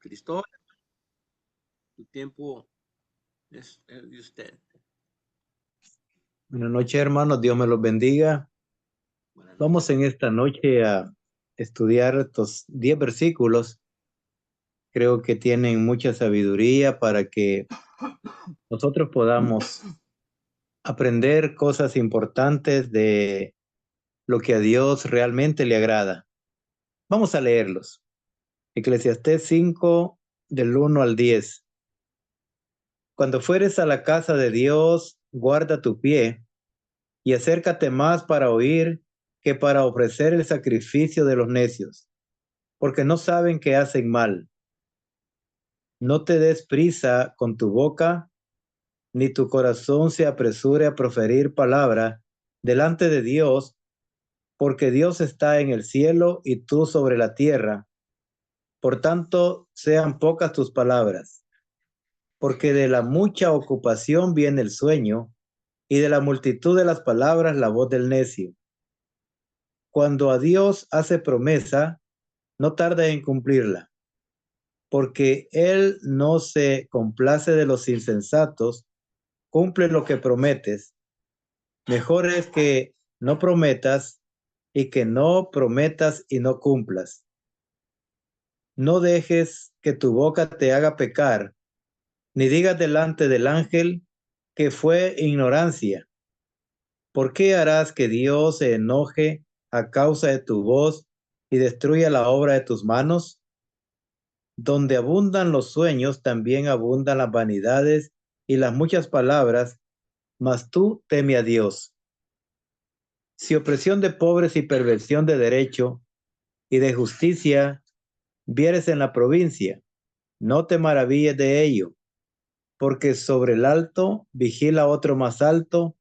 Cristóbal, tu tiempo es el de usted. Buenas noches, hermanos. Dios me los bendiga. Buenas Vamos noches. en esta noche a estudiar estos 10 versículos. Creo que tienen mucha sabiduría para que nosotros podamos aprender cosas importantes de lo que a Dios realmente le agrada. Vamos a leerlos. Eclesiastés 5, del 1 al 10. Cuando fueres a la casa de Dios, guarda tu pie y acércate más para oír que para ofrecer el sacrificio de los necios, porque no saben que hacen mal. No te des prisa con tu boca, ni tu corazón se apresure a proferir palabra delante de Dios, porque Dios está en el cielo y tú sobre la tierra. Por tanto, sean pocas tus palabras, porque de la mucha ocupación viene el sueño, y de la multitud de las palabras la voz del necio. Cuando a Dios hace promesa, no tarda en cumplirla, porque Él no se complace de los insensatos. Cumple lo que prometes. Mejor es que no prometas y que no prometas y no cumplas. No dejes que tu boca te haga pecar, ni digas delante del ángel que fue ignorancia. ¿Por qué harás que Dios se enoje a causa de tu voz y destruya la obra de tus manos? Donde abundan los sueños, también abundan las vanidades y las muchas palabras, mas tú teme a Dios. Si opresión de pobres y perversión de derecho y de justicia vieres en la provincia, no te maravilles de ello, porque sobre el alto vigila otro más alto,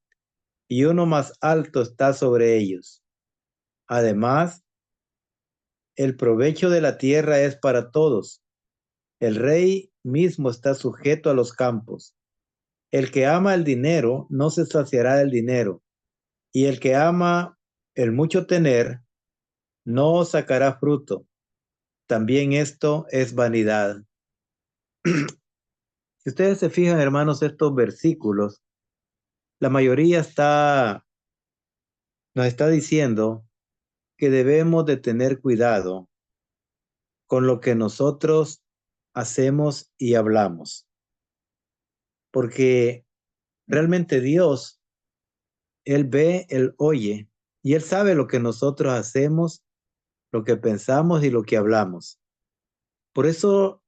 y uno más alto está sobre ellos. Además, el provecho de la tierra es para todos. El rey mismo está sujeto a los campos. El que ama el dinero no se saciará del dinero, y el que ama el mucho tener no sacará fruto. También esto es vanidad. Si ustedes se fijan, hermanos, estos versículos, la mayoría nos está diciendo que debemos de tener cuidado con lo que nosotros hacemos y hablamos, porque realmente Dios, Él ve, Él oye, y Él sabe lo que nosotros hacemos, lo que pensamos y lo que hablamos. Por eso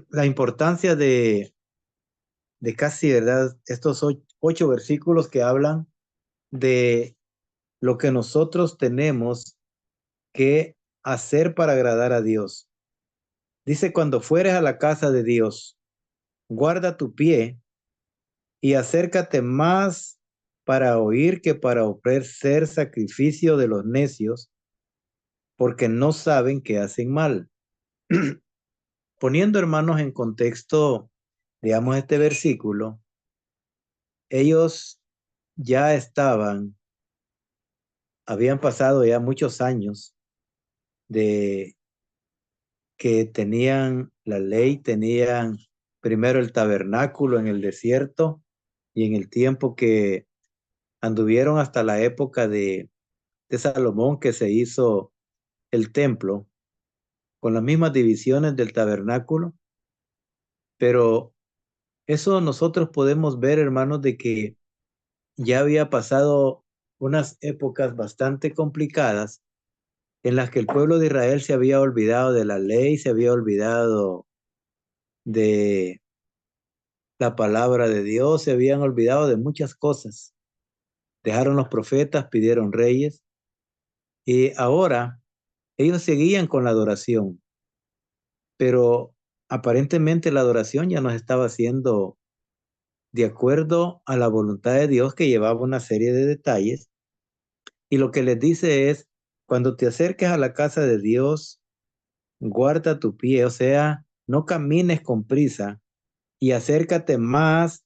la importancia de casi, ¿verdad? Estos 8 versículos que hablan de lo que nosotros tenemos que hacer para agradar a Dios. Dice, cuando fueres a la casa de Dios, guarda tu pie y acércate más para oír que para ofrecer sacrificio de los necios, porque no saben que hacen mal. Poniendo, hermanos, en contexto, digamos, este versículo, ellos ya habían pasado ya muchos años de que tenían la ley, tenían primero el tabernáculo en el desierto y en el tiempo que anduvieron hasta la época de Salomón, que se hizo el templo con las mismas divisiones del tabernáculo. Pero eso nosotros podemos ver, hermanos, de que ya había pasado unas épocas bastante complicadas en las que el pueblo de Israel se había olvidado de la ley, se había olvidado de la palabra de Dios, se habían olvidado de muchas cosas. Dejaron los profetas, pidieron reyes, y ahora ellos seguían con la adoración, pero aparentemente la adoración ya no estaba haciendo de acuerdo a la voluntad de Dios, que llevaba una serie de detalles. Y lo que les dice es, cuando te acerques a la casa de Dios, guarda tu pie, o sea, no camines con prisa y acércate más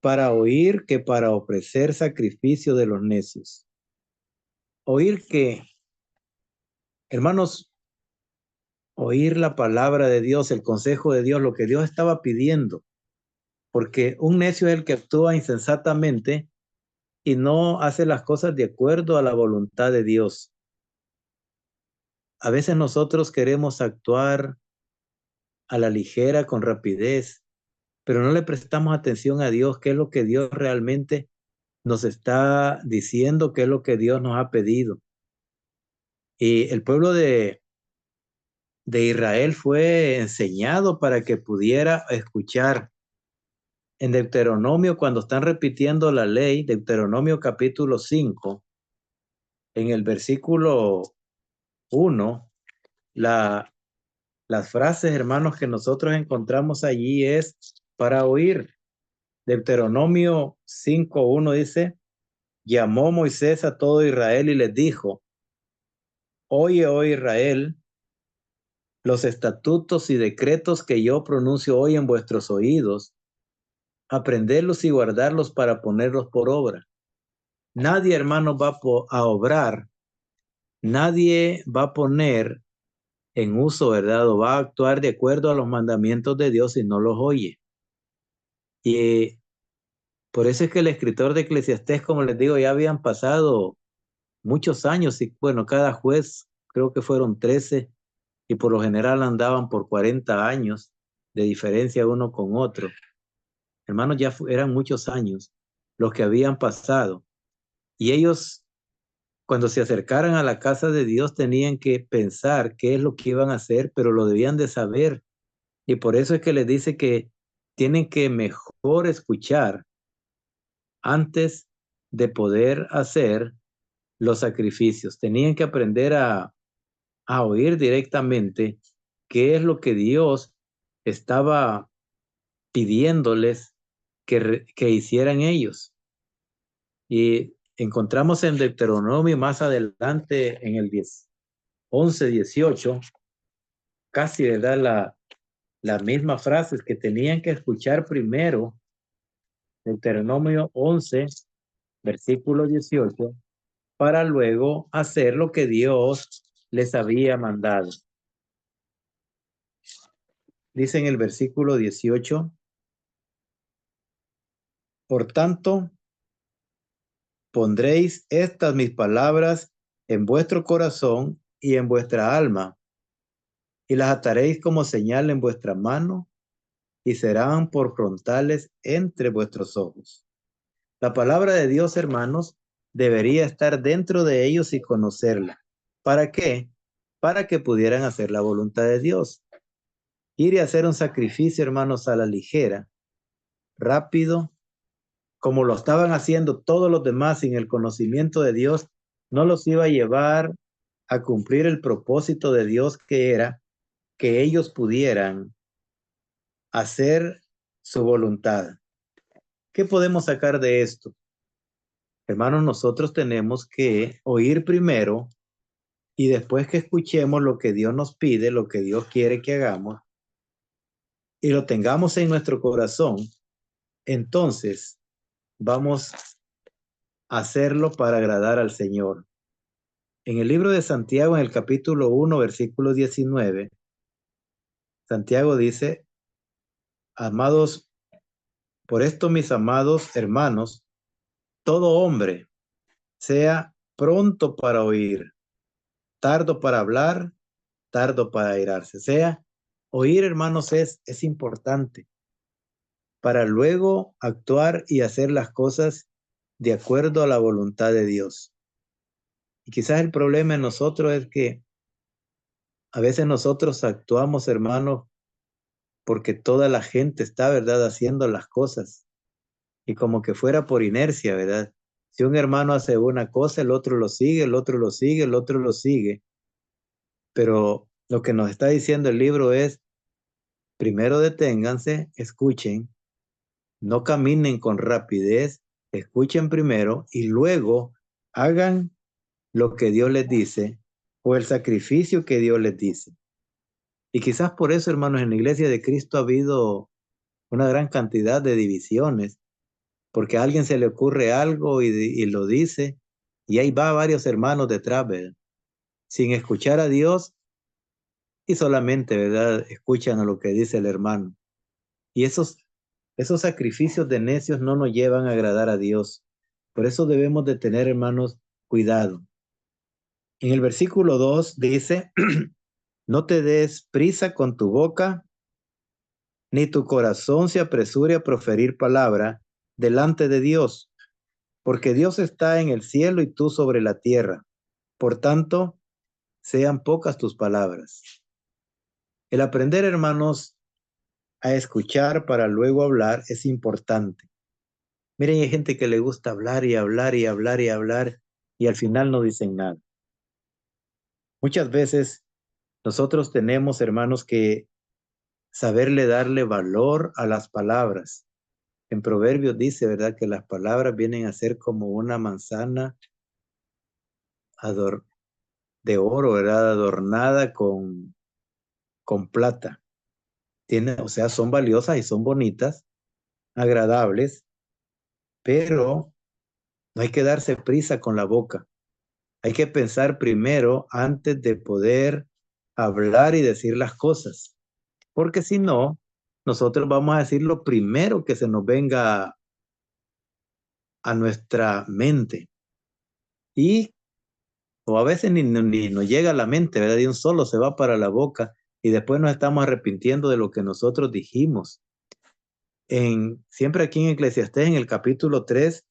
para oír que para ofrecer sacrificio de los necios. Oír que, hermanos, oír la palabra de Dios, el consejo de Dios, lo que Dios estaba pidiendo. Porque un necio es el que actúa insensatamente y no hace las cosas de acuerdo a la voluntad de Dios. A veces nosotros queremos actuar a la ligera, con rapidez, pero no le prestamos atención a Dios, qué es lo que Dios realmente nos está diciendo, qué es lo que Dios nos ha pedido. Y el pueblo de Israel fue enseñado para que pudiera escuchar. En Deuteronomio, cuando están repitiendo la ley, Deuteronomio capítulo 5, en el versículo 1, las frases, hermanos, que nosotros encontramos allí es para oír. Deuteronomio 5:1 dice, llamó Moisés a todo Israel y les dijo, oye, oh Israel, los estatutos y decretos que yo pronuncio hoy en vuestros oídos, aprenderlos y guardarlos para ponerlos por obra. Nadie, hermano, va a obrar, nadie va a poner en uso, ¿verdad? O va a actuar de acuerdo a los mandamientos de Dios si no los oye. Y por eso es que el escritor de Eclesiastés, como les digo, ya habían pasado muchos años y bueno, cada juez creo que fueron 13 y por lo general andaban por 40 años de diferencia uno con otro. Hermanos, ya eran muchos años los que habían pasado y ellos cuando se acercaran a la casa de Dios tenían que pensar qué es lo que iban a hacer, pero lo debían de saber. Y por eso es que les dice que tienen que mejor escuchar antes de poder hacer los sacrificios. Tenían que aprender a oír directamente qué es lo que Dios estaba pidiéndoles que hicieran ellos. Y encontramos en Deuteronomio más adelante en el 11, 18, casi le da las mismas frases que tenían que escuchar primero. Deuteronomio 11, versículo 18, para luego hacer lo que Dios les había mandado. Dice en el versículo 18, por tanto, pondréis estas mis palabras en vuestro corazón y en vuestra alma, y las ataréis como señal en vuestra mano, y serán por frontales entre vuestros ojos. La palabra de Dios, hermanos, debería estar dentro de ellos y conocerla. ¿Para qué? Para que pudieran hacer la voluntad de Dios. Ir y hacer un sacrificio, hermanos, a la ligera, rápido, como lo estaban haciendo todos los demás sin el conocimiento de Dios, no los iba a llevar a cumplir el propósito de Dios, que era que ellos pudieran hacer su voluntad. ¿Qué podemos sacar de esto? Hermanos, nosotros tenemos que oír primero y después que escuchemos lo que Dios nos pide, lo que Dios quiere que hagamos, y lo tengamos en nuestro corazón, entonces vamos a hacerlo para agradar al Señor. En el libro de Santiago, en el capítulo 1, versículo 19, Santiago dice, amados, por esto mis amados hermanos, todo hombre sea pronto para oír, tardo para hablar, tardo para airarse. Sea, oír, hermanos, es importante para luego actuar y hacer las cosas de acuerdo a la voluntad de Dios. Y quizás el problema en nosotros es que a veces nosotros actuamos, hermanos, porque toda la gente está, ¿verdad?, haciendo las cosas y como que fuera por inercia, ¿verdad? Si un hermano hace una cosa, el otro lo sigue, el otro lo sigue, el otro lo sigue. Pero lo que nos está diciendo el libro es, primero deténganse, escuchen, no caminen con rapidez, escuchen primero y luego hagan lo que Dios les dice o el sacrificio que Dios les dice. Y quizás por eso, hermanos, en la iglesia de Cristo ha habido una gran cantidad de divisiones, porque a alguien se le ocurre algo y lo dice, y ahí va varios hermanos detrás, ¿verdad? Sin escuchar a Dios y solamente, ¿verdad?, escuchan a lo que dice el hermano. Y esos sacrificios de necios no nos llevan a agradar a Dios. Por eso debemos de tener, hermanos, cuidado. En el versículo 2 dice, no te des prisa con tu boca, ni tu corazón se apresure a proferir palabra delante de Dios, porque Dios está en el cielo y tú sobre la tierra. Por tanto, sean pocas tus palabras. El aprender, hermanos, a escuchar para luego hablar es importante. Miren, hay gente que le gusta hablar y hablar y hablar y hablar y al final no dicen nada. Muchas veces nosotros tenemos, hermanos, que saberle darle valor a las palabras. En Proverbios dice, ¿verdad?, que las palabras vienen a ser como una manzana de oro, ¿verdad?, adornada con plata. O sea, son valiosas y son bonitas, agradables, pero no hay que darse prisa con la boca. Hay que pensar primero antes de poder hablar y decir las cosas, porque si no, nosotros vamos a decir lo primero que se nos venga a nuestra mente y o a veces ni nos llega a la mente, ¿verdad? De un solo se va para la boca y después nos estamos arrepintiendo de lo que nosotros dijimos. Siempre aquí en Eclesiastés, en el capítulo 3,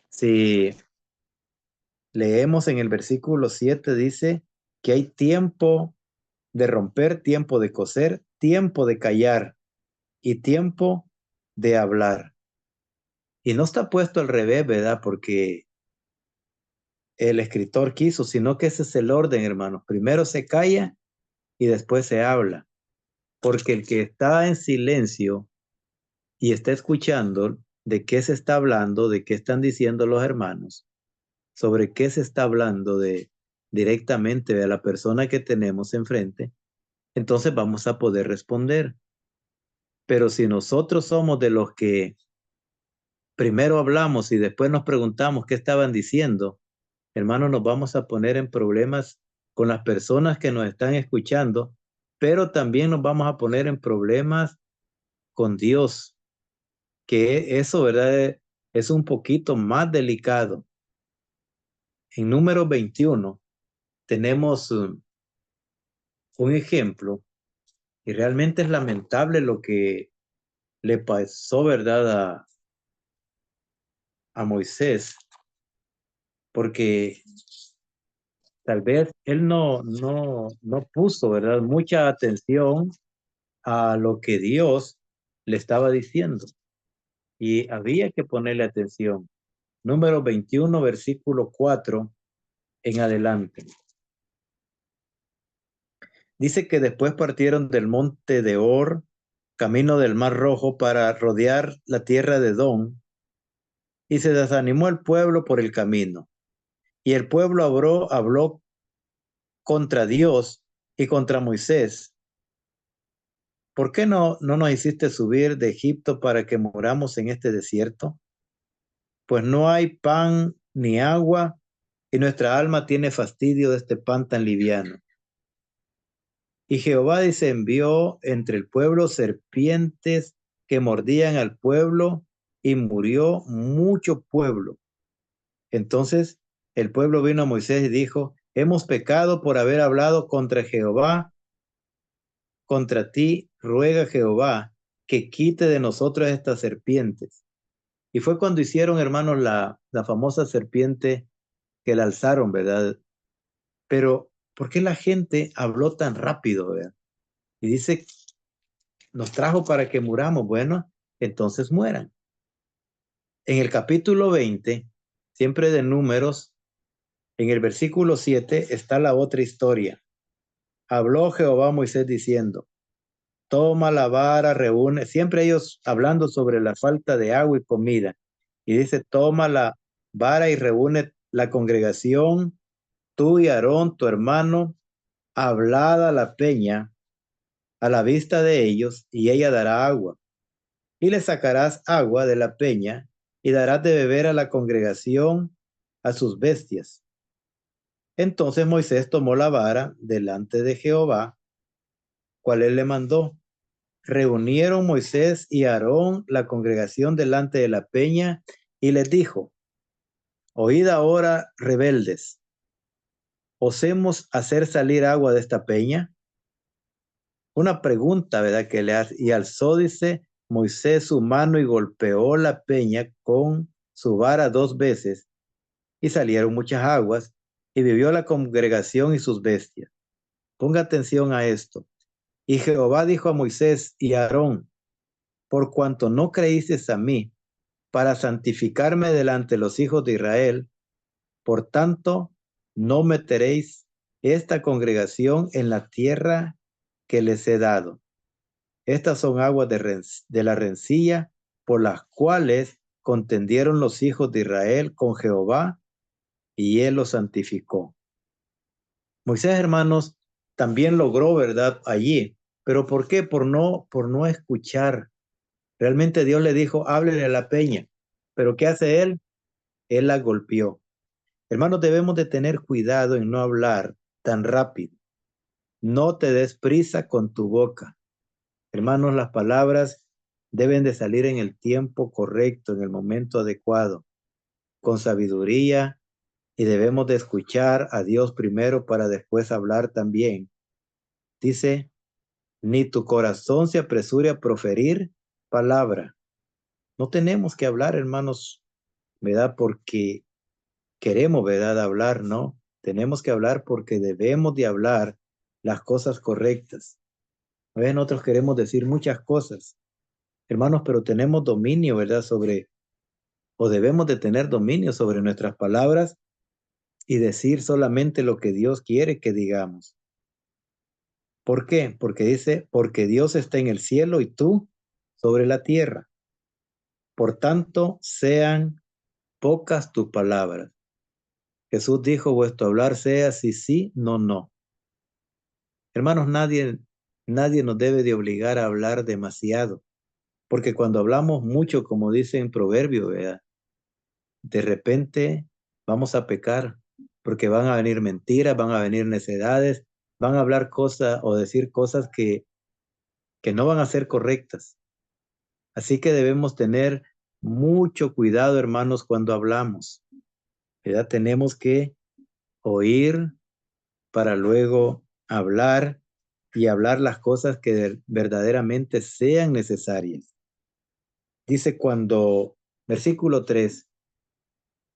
si leemos en el versículo 7, dice que hay tiempo de romper, tiempo de coser, tiempo de callar y tiempo de hablar. Y no está puesto al revés, ¿verdad? Porque el escritor quiso, sino que ese es el orden, hermanos. Primero se calla y después se habla. Porque el que está en silencio y está escuchando de qué se está hablando, de qué están diciendo los hermanos, sobre qué se está hablando directamente de la persona que tenemos enfrente, entonces vamos a poder responder. Pero si nosotros somos de los que primero hablamos y después nos preguntamos qué estaban diciendo, hermanos, nos vamos a poner en problemas con las personas que nos están escuchando, pero también nos vamos a poner en problemas con Dios, que eso, ¿verdad? Es un poquito más delicado. En número 21 tenemos un ejemplo y realmente es lamentable lo que le pasó, ¿verdad?, a Moisés, porque tal vez él no puso, ¿verdad?, mucha atención a lo que Dios le estaba diciendo y había que ponerle atención. Número 21, versículo 4 en adelante. Dice que después partieron del monte de Or, camino del Mar Rojo, para rodear la tierra de Edom, y se desanimó el pueblo por el camino. Y el pueblo habló contra Dios y contra Moisés. ¿Por qué no nos hiciste subir de Egipto para que muramos en este desierto? Pues no hay pan ni agua, y nuestra alma tiene fastidio de este pan tan liviano. Y Jehová dice, envió entre el pueblo serpientes que mordían al pueblo, y murió mucho pueblo. Entonces el pueblo vino a Moisés y dijo, hemos pecado por haber hablado contra Jehová. Contra ti ruega Jehová que quite de nosotros estas serpientes. Y fue cuando hicieron, hermanos, la famosa serpiente que la alzaron, ¿verdad? Pero, ¿por qué la gente habló tan rápido, verdad? Y dice, nos trajo para que muramos. Bueno, entonces mueran. En el capítulo 20, siempre de Números, en el versículo 7 está la otra historia. Habló Jehová a Moisés diciendo, toma la vara, reúne, siempre ellos hablando sobre la falta de agua y comida. Y dice, toma la vara y reúne la congregación, tú y Aarón, tu hermano, hablad a la peña a la vista de ellos, y ella dará agua. Y le sacarás agua de la peña, y darás de beber a la congregación, a sus bestias. Entonces Moisés tomó la vara delante de Jehová, cual él le mandó. Reunieron Moisés y Aarón la congregación delante de la peña y les dijo: oíd ahora, rebeldes, ¿osemos hacer salir agua de esta peña? Una pregunta, ¿verdad? Que le hace. Y alzó, dice, Moisés su mano y golpeó la peña con su vara 2 veces, y salieron muchas aguas, y vivió la congregación y sus bestias. Ponga atención a esto. Y Jehová dijo a Moisés y a Aarón: por cuanto no creísteis a mí, para santificarme delante de los hijos de Israel, por tanto, no meteréis esta congregación en la tierra que les he dado. Estas son aguas de la rencilla, por las cuales contendieron los hijos de Israel con Jehová, y él los santificó. Moisés, hermanos, también logró, ¿verdad? Allí. ¿Pero por qué? Por no escuchar. Realmente Dios le dijo: háblele a la peña. ¿Pero qué hace él? Él la golpeó. Hermanos, debemos de tener cuidado en no hablar tan rápido. No te des prisa con tu boca. Hermanos, las palabras deben de salir en el tiempo correcto, en el momento adecuado, con sabiduría, y debemos de escuchar a Dios primero para después hablar también. Dice: ni tu corazón se apresure a proferir palabra. No tenemos que hablar, hermanos, ¿verdad? Porque queremos, ¿verdad? Hablar, ¿no? Tenemos que hablar porque debemos de hablar las cosas correctas. A veces nosotros queremos decir muchas cosas, hermanos, pero tenemos dominio, ¿verdad? O debemos de tener dominio sobre nuestras palabras y decir solamente lo que Dios quiere que digamos. ¿Por qué? Porque dice: porque Dios está en el cielo y tú sobre la tierra. Por tanto, sean pocas tus palabras. Jesús dijo: vuestro hablar sea sí, sí, no, no. Hermanos, nadie nos debe de obligar a hablar demasiado, porque cuando hablamos mucho, como dice en Proverbio, ¿verdad? De repente vamos a pecar, porque van a venir mentiras, van a venir necedades, van a hablar cosas o decir cosas que no van a ser correctas. Así que debemos tener mucho cuidado, hermanos, cuando hablamos, ¿verdad? Tenemos que oír para luego hablar, y hablar las cosas que verdaderamente sean necesarias. Dice versículo 3,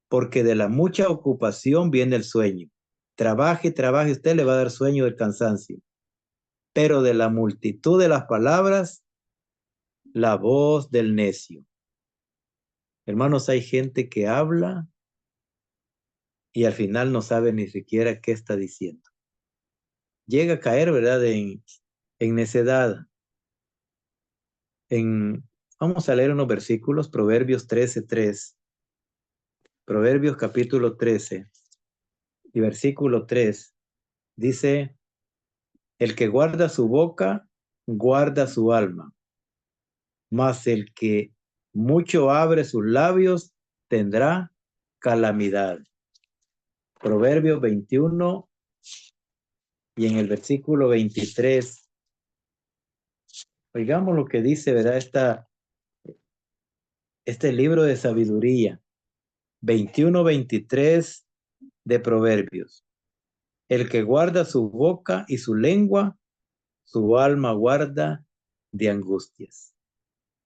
porque de la mucha ocupación viene el sueño. Trabaje, trabaje, usted le va a dar sueño del cansancio. Pero de la multitud de las palabras, la voz del necio. Hermanos, hay gente que habla y al final no sabe ni siquiera qué está diciendo. Llega a caer, ¿verdad? En necedad. Vamos a leer unos versículos, Proverbios 13:3. Proverbios capítulo 13 y versículo 3. Dice: el que guarda su boca, guarda su alma, mas el que mucho abre sus labios, tendrá calamidad. Proverbios 21 y en el versículo 23. Oigamos lo que dice, ¿verdad? Este libro de sabiduría. 21-23 de Proverbios. El que guarda su boca y su lengua, su alma guarda de angustias.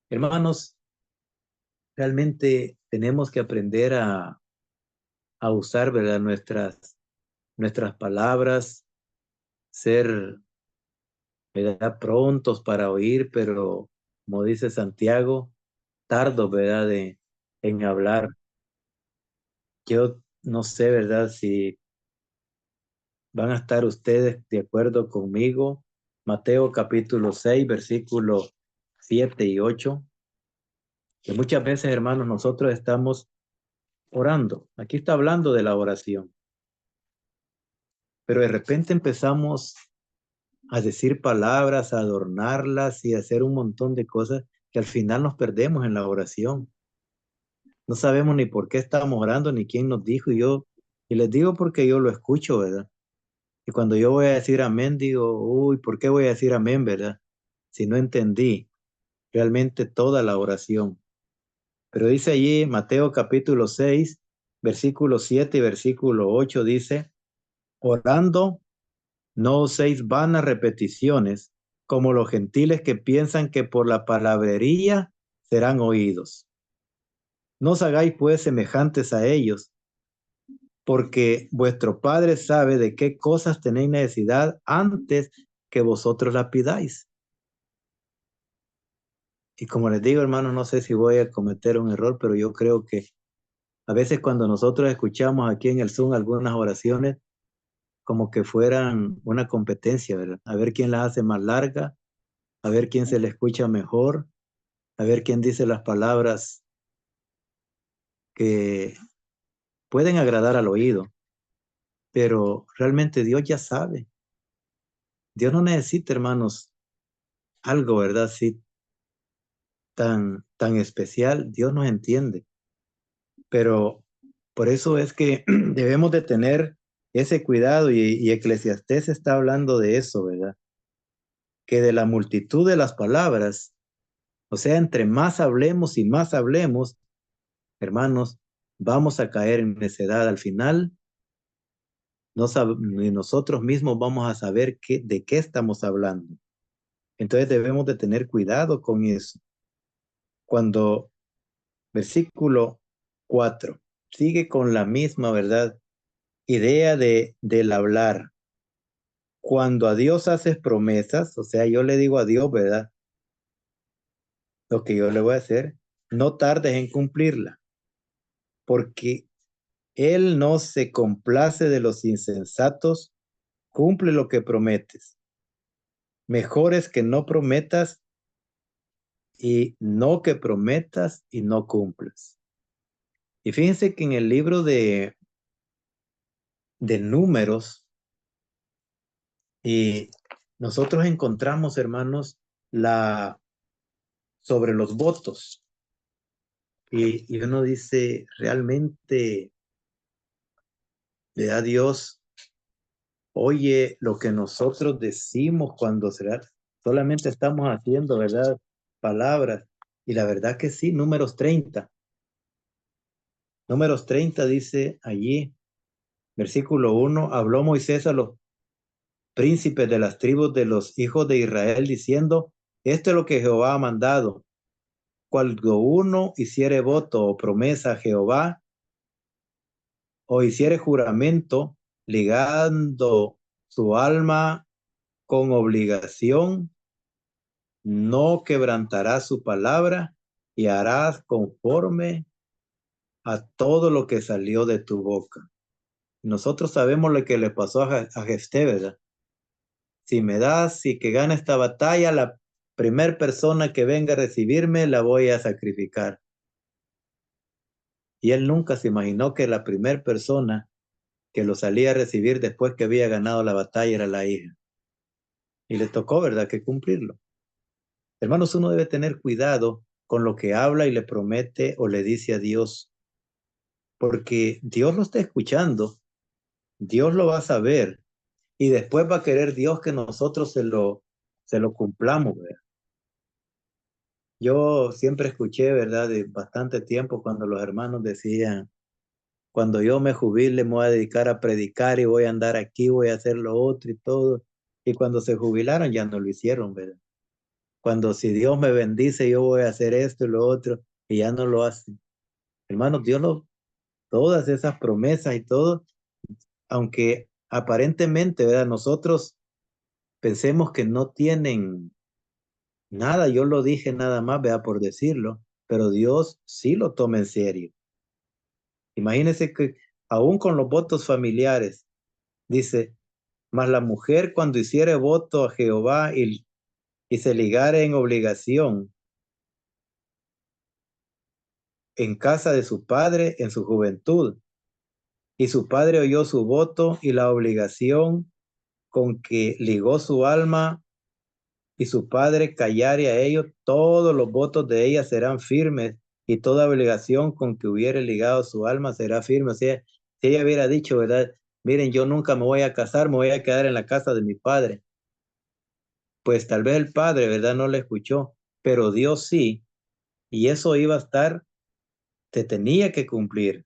Hermanos, realmente tenemos que aprender a usar, ¿verdad? Nuestras palabras, ser, ¿verdad? Prontos para oír, pero como dice Santiago, tardos, ¿verdad? En hablar. Yo no sé, ¿verdad? Si van a estar ustedes de acuerdo conmigo. Mateo capítulo 6, versículos 7 y 8. Que muchas veces, hermanos, nosotros estamos orando. Aquí está hablando de la oración. Pero de repente empezamos a decir palabras, a adornarlas y a hacer un montón de cosas que al final nos perdemos en la oración. No sabemos ni por qué estamos orando, ni quién nos dijo. Y les digo porque yo lo escucho, ¿verdad? Y cuando yo voy a decir amén, digo, uy, ¿por qué voy a decir amén, verdad? Si no entendí realmente toda la oración. Pero dice allí Mateo capítulo 6, versículo 7 y versículo 8, dice, orando, no uséis vanas repeticiones, como los gentiles que piensan que por la palabrería serán oídos. No os hagáis pues semejantes a ellos, porque vuestro Padre sabe de qué cosas tenéis necesidad antes que vosotros la pidáis. Y como les digo, hermanos, no sé si voy a cometer un error, pero yo creo que a veces cuando nosotros escuchamos aquí en el Zoom algunas oraciones, como que fueran una competencia, ¿verdad? A ver quién las hace más larga, a ver quién se le escucha mejor, a ver quién dice las palabras que pueden agradar al oído, pero realmente Dios ya sabe. Dios no necesita, hermanos, algo, ¿verdad? Sí, tan especial. Dios nos entiende, pero por eso es que debemos de tener ese cuidado y Eclesiastés está hablando de eso, ¿verdad? Que de la multitud de las palabras, o sea, entre más hablemos y más hablemos, hermanos, vamos a caer en necedad. Al final, ni nosotros mismos vamos a saber de qué estamos hablando. Entonces debemos de tener cuidado con eso. Cuando versículo 4 sigue con la misma, ¿verdad? Idea del hablar. Cuando a Dios haces promesas, o sea, yo le digo a Dios, ¿verdad? Lo que yo le voy a hacer, no tardes en cumplirla, porque Él no se complace de los insensatos, cumple lo que prometes. Mejor es que no prometas y no que prometas y no cumplas. Y fíjense que en el libro de Números, y nosotros encontramos, hermanos, sobre los votos. Y uno dice, realmente le da Dios, oye, lo que nosotros decimos cuando será, solamente estamos haciendo, ¿verdad? Palabras. Y la verdad que sí, números 30. Números 30 dice allí, versículo 1, habló Moisés a los príncipes de las tribus de los hijos de Israel diciendo, esto es lo que Jehová ha mandado. Cuando uno hiciere voto o promesa a Jehová o hiciere juramento ligando su alma con obligación, no quebrantará su palabra y harás conforme a todo lo que salió de tu boca. Nosotros sabemos lo que le pasó a Jefté, ¿verdad? Si me das y que gane esta batalla, la primer persona que venga a recibirme la voy a sacrificar. Y él nunca se imaginó que la primer persona que lo salía a recibir después que había ganado la batalla era la hija. Y le tocó, ¿verdad?, que cumplirlo. Hermanos, uno debe tener cuidado con lo que habla y le promete o le dice a Dios, porque Dios lo está escuchando, Dios lo va a saber y después va a querer Dios que nosotros se lo cumplamos, ¿verdad? Yo siempre escuché, ¿verdad?, de bastante tiempo cuando los hermanos decían, cuando yo me jubile me voy a dedicar a predicar y voy a andar aquí, voy a hacer lo otro y todo. Y cuando se jubilaron ya no lo hicieron, ¿verdad? Cuando si Dios me bendice yo voy a hacer esto y lo otro y ya no lo hacen. Hermanos, todas esas promesas y todo, aunque aparentemente, ¿verdad?, nosotros pensemos que no tienen nada, yo lo dije nada más, ¿verdad?, por decirlo, pero Dios sí lo toma en serio. Imagínense que aún con los votos familiares, dice, mas la mujer cuando hiciere voto a Jehová y se ligare en obligación en casa de su padre en su juventud, y su padre oyó su voto y la obligación con que ligó su alma, y su padre callare a ellos, todos los votos de ella serán firmes, y toda obligación con que hubiere ligado su alma será firme. O sea, si ella hubiera dicho, ¿verdad?, miren, yo nunca me voy a casar, me voy a quedar en la casa de mi padre. Pues tal vez el padre, ¿verdad? No le escuchó, pero Dios sí, y eso iba a estar, te tenía que cumplir.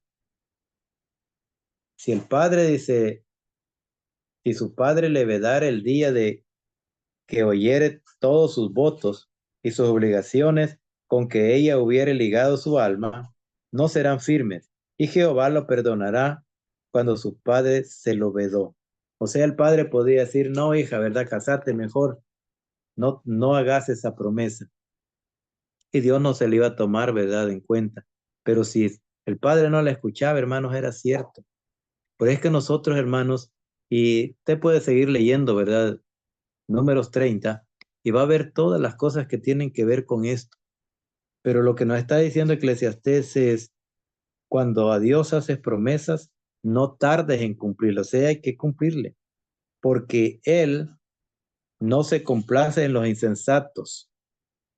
Si el padre dice, si su padre le vedara el día de que oyere todos sus votos y sus obligaciones con que ella hubiere ligado su alma, no serán firmes, y Jehová lo perdonará cuando su padre se lo vedó. O sea, el padre podía decir, no, hija, ¿verdad? Casate mejor, no hagas esa promesa. Y Dios no se le iba a tomar, ¿verdad?, en cuenta. Pero si el padre no la escuchaba, hermanos, era cierto. Por es que nosotros, hermanos, y usted puede seguir leyendo, ¿verdad? Números 30, y va a ver todas las cosas que tienen que ver con esto. Pero lo que nos está diciendo Eclesiastés es, cuando a Dios haces promesas, no tardes en cumplirlo, o sea, hay que cumplirle, porque Él no se complace en los insensatos,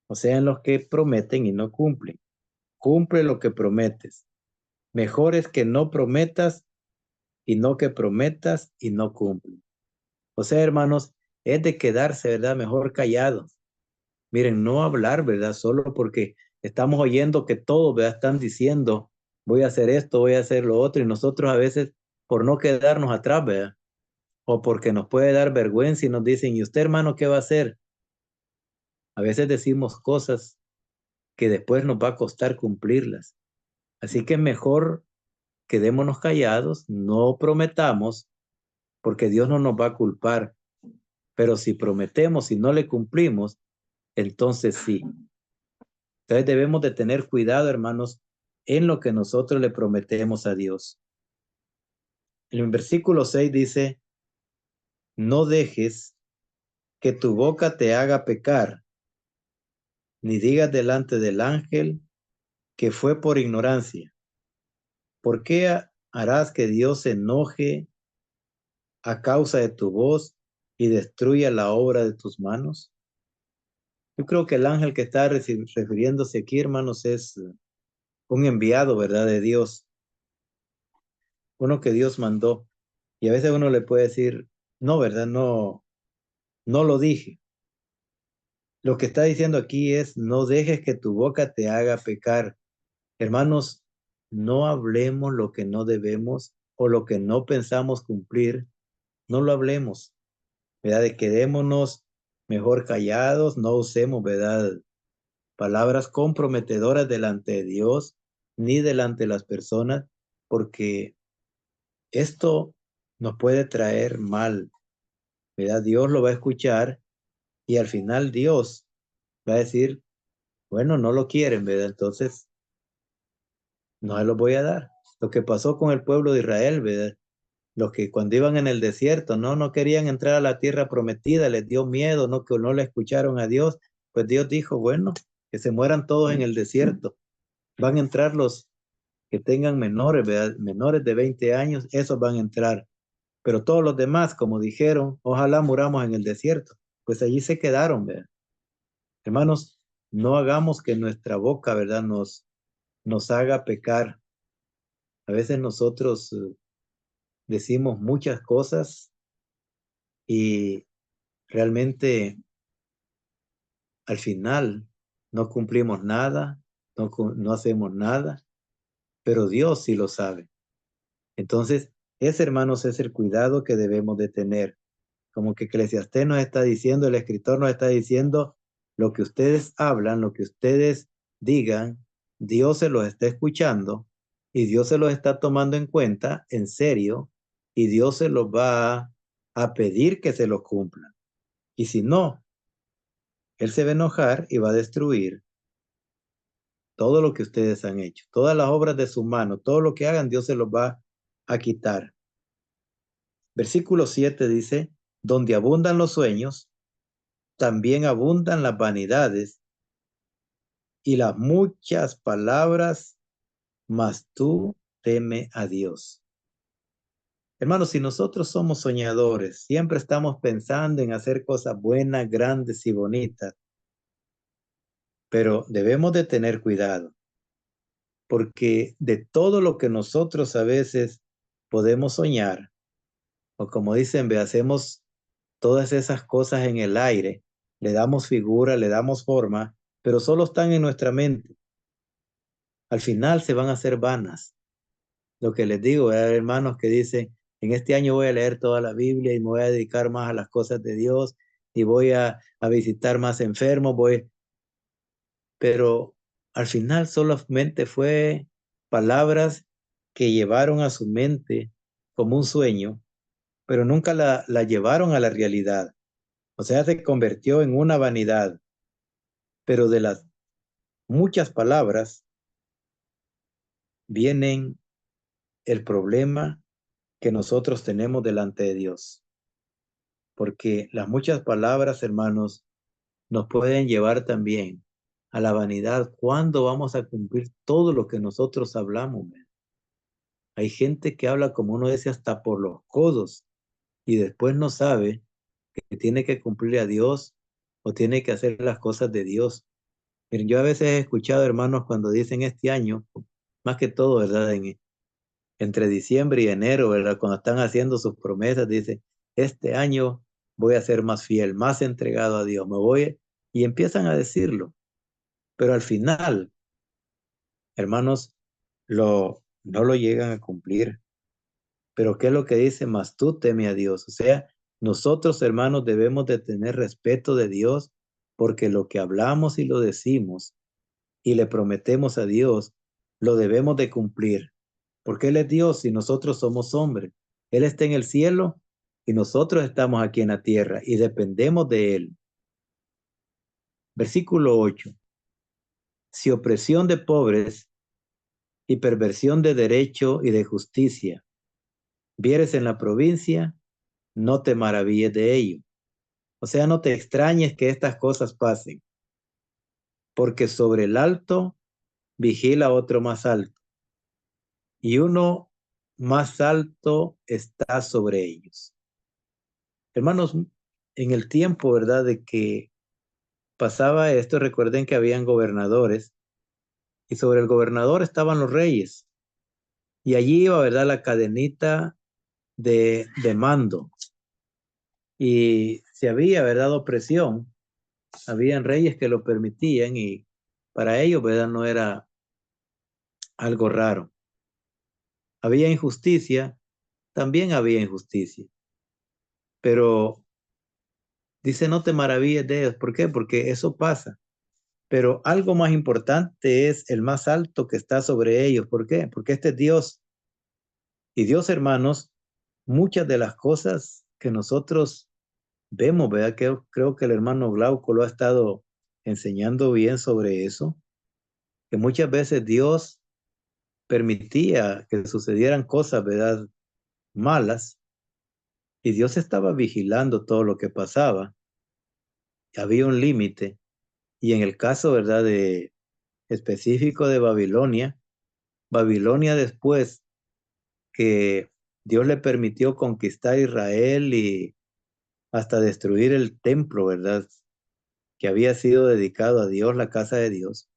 o sea, en los que prometen y no cumplen. Cumple lo que prometes. Mejor es que no prometas y no que prometas y no cumples. O sea, hermanos, es de quedarse, ¿verdad? Mejor callados. Miren, no hablar, ¿verdad? Solo porque estamos oyendo que todos, ¿verdad? Están diciendo, voy a hacer esto, voy a hacer lo otro, y nosotros a veces, por no quedarnos atrás, ¿verdad? O porque nos puede dar vergüenza y nos dicen, ¿y usted, hermano, qué va a hacer? A veces decimos cosas que después nos va a costar cumplirlas. Así que mejor quedémonos callados, no prometamos, porque Dios no nos va a culpar. Pero si prometemos y no le cumplimos, entonces sí. Entonces debemos de tener cuidado, hermanos, en lo que nosotros le prometemos a Dios. En el versículo 6 dice, no dejes que tu boca te haga pecar, ni digas delante del ángel que fue por ignorancia. ¿Por qué harás que Dios se enoje a causa de tu voz y destruya la obra de tus manos? Yo creo que el ángel que está refiriéndose aquí, hermanos, es un enviado, ¿verdad? De Dios, uno que Dios mandó. Y a veces uno le puede decir, no, ¿verdad? No, no lo dije. Lo que está diciendo aquí es, no dejes que tu boca te haga pecar. Hermanos, no hablemos lo que no debemos o lo que no pensamos cumplir. No lo hablemos, ¿verdad? De quedémonos mejor callados, no usemos, ¿verdad? Palabras comprometedoras delante de Dios ni delante de las personas, porque esto nos puede traer mal, ¿verdad? Dios lo va a escuchar y al final Dios va a decir, bueno, no lo quieren, ¿verdad? Entonces, no se los voy a dar. Lo que pasó con el pueblo de Israel, ¿verdad? Los que cuando iban en el desierto, no querían entrar a la tierra prometida, les dio miedo, no que no le escucharon a Dios, pues Dios dijo, bueno, que se mueran todos en el desierto. Van a entrar los que tengan menores, ¿verdad? Menores de 20 años, esos van a entrar. Pero todos los demás, como dijeron, ojalá muramos en el desierto, pues allí se quedaron, ¿verdad? Hermanos, no hagamos que nuestra boca, ¿verdad? Nos haga pecar. A veces nosotros decimos muchas cosas y realmente al final no cumplimos nada, no hacemos nada, pero Dios sí lo sabe. Entonces, ese, hermanos, es el cuidado que debemos de tener. Como que Eclesiastés nos está diciendo, el escritor nos está diciendo, lo que ustedes hablan, lo que ustedes digan, Dios se los está escuchando y Dios se los está tomando en cuenta, en serio, y Dios se los va a pedir que se los cumplan. Y si no, Él se va a enojar y va a destruir todo lo que ustedes han hecho, todas las obras de su mano, todo lo que hagan, Dios se los va a quitar. Versículo 7 dice, donde abundan los sueños, también abundan las vanidades y las muchas palabras, mas tú teme a Dios. Hermanos, si nosotros somos soñadores, siempre estamos pensando en hacer cosas buenas, grandes y bonitas, pero debemos de tener cuidado, porque de todo lo que nosotros a veces podemos soñar, O como dicen, ve, hacemos todas esas cosas en el aire, le damos figura, le damos forma, pero solo están en nuestra mente. Al final se van a hacer vanas. Lo que les digo, hay hermanos que dicen, en este año voy a leer toda la Biblia y me voy a dedicar más a las cosas de Dios y voy a visitar más enfermos, pero al final solamente fue palabras que llevaron a su mente como un sueño, pero nunca la llevaron a la realidad. O sea, se convirtió en una vanidad, pero de las muchas palabras vienen el problema que nosotros tenemos delante de Dios. Porque las muchas palabras, hermanos, nos pueden llevar también a la vanidad. ¿Cuándo vamos a cumplir todo lo que nosotros hablamos? Hay gente que habla, como uno dice, hasta por los codos y después no sabe que tiene que cumplir a Dios o tiene que hacer las cosas de Dios. Miren, yo a veces he escuchado hermanos cuando dicen este año, más que todo, ¿verdad? Entre diciembre y enero, ¿verdad? Cuando están haciendo sus promesas, dice, este año voy a ser más fiel, más entregado a Dios, me voy, y empiezan a decirlo. Pero al final, hermanos, no lo llegan a cumplir. Pero ¿qué es lo que dice? Mas tú teme a Dios. O sea, nosotros, hermanos, debemos de tener respeto de Dios porque lo que hablamos y lo decimos y le prometemos a Dios, lo debemos de cumplir. Porque Él es Dios y nosotros somos hombres. Él está en el cielo y nosotros estamos aquí en la tierra y dependemos de Él. Versículo 8. Si opresión de pobres y perversión de derecho y de justicia vieres en la provincia, no te maravilles de ello. O sea, no te extrañes que estas cosas pasen, porque sobre el alto vigila otro más alto, y uno más alto está sobre ellos. Hermanos, en el tiempo, ¿verdad?, de que pasaba esto, recuerden que habían gobernadores, y sobre el gobernador estaban los reyes, y allí iba, ¿verdad?, la cadenita de mando, y si había, ¿verdad?, opresión, habían reyes que lo permitían, y para ellos, ¿verdad?, no era algo raro. Había injusticia, también había injusticia. Pero dice, no te maravilles de ellos. ¿Por qué? Porque eso pasa. Pero algo más importante es el más alto que está sobre ellos. ¿Por qué? Porque este es Dios. Y Dios, hermanos, muchas de las cosas que nosotros vemos, ¿verdad? Creo que el hermano Glauco lo ha estado enseñando bien sobre eso, que muchas veces Dios permitía que sucedieran cosas, ¿verdad?, malas, y Dios estaba vigilando todo lo que pasaba. Había un límite. Y en el caso, ¿verdad?, de específico de Babilonia, Babilonia después que Dios le permitió conquistar Israel y hasta destruir el templo, ¿verdad?, que había sido dedicado a Dios, la casa de Dios,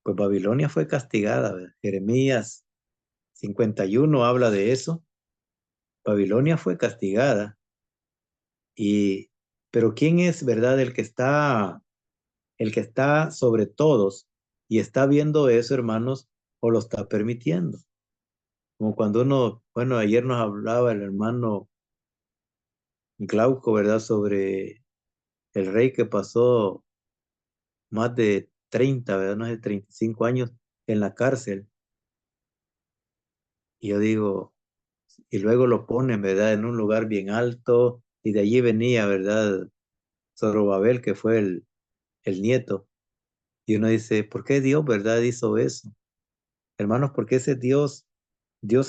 pues Babilonia fue castigada, ¿verdad? Jeremías 51 habla de eso. Babilonia fue castigada. Pero ¿quién es, verdad, el que está sobre todos y está viendo eso, hermanos, o lo está permitiendo? Como cuando bueno, ayer nos hablaba el hermano Glauco, ¿verdad?, sobre el rey que pasó más de 30, ¿verdad?, no sé, 35 años en la cárcel. Y yo digo, y luego lo ponen, ¿verdad?, en un lugar bien alto, y de allí venía, ¿verdad?, Zorobabel, que fue el nieto. Y uno dice, ¿por qué Dios, verdad, hizo eso? Hermanos, porque ese Dios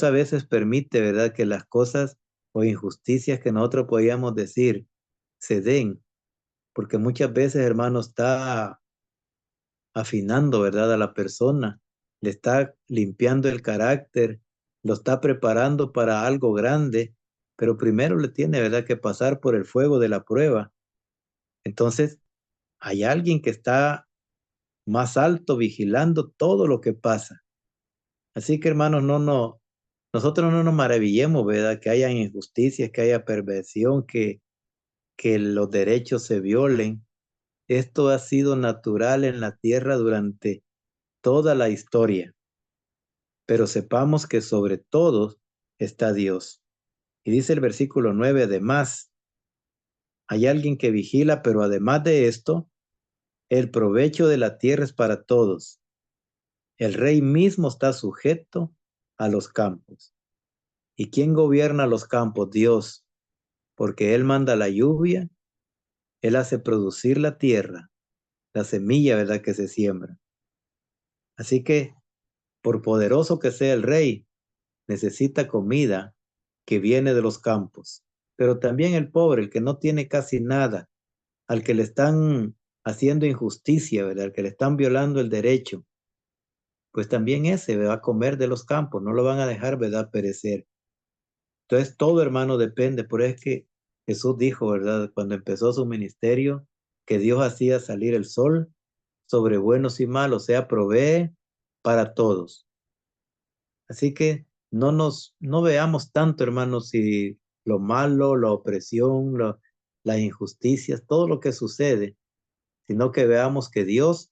a veces permite, ¿verdad?, que las cosas o injusticias que nosotros podíamos decir se den, porque muchas veces, hermanos, está afinando, ¿verdad?, a la persona, le está limpiando el carácter, lo está preparando para algo grande, pero primero le tiene, ¿verdad?, que pasar por el fuego de la prueba. Entonces, hay alguien que está más alto vigilando todo lo que pasa. Así que, hermanos, nosotros no nos maravillemos, ¿verdad? Que haya injusticias, que haya perversión, que los derechos se violen. Esto ha sido natural en la tierra durante toda la historia. Pero sepamos que sobre todo está Dios. Y dice el versículo 9, además, hay alguien que vigila, pero además de esto, el provecho de la tierra es para todos. El rey mismo está sujeto a los campos. ¿Y quién gobierna los campos? Dios, porque Él manda la lluvia, Él hace producir la tierra, la semilla, ¿verdad?, que se siembra. Así que, por poderoso que sea el rey, necesita comida que viene de los campos. Pero también el pobre, el que no tiene casi nada, al que le están haciendo injusticia, ¿verdad?, al que le están violando el derecho, pues también ese va a comer de los campos, no lo van a dejar, ¿verdad?, perecer. Entonces todo, hermano, depende. Por eso es que Jesús dijo, ¿verdad?, cuando empezó su ministerio, que Dios hacía salir el sol sobre buenos y malos, o sea, provee para todos. Así que no veamos tanto, hermanos, si lo malo, la opresión, las injusticias, todo lo que sucede, sino que veamos que Dios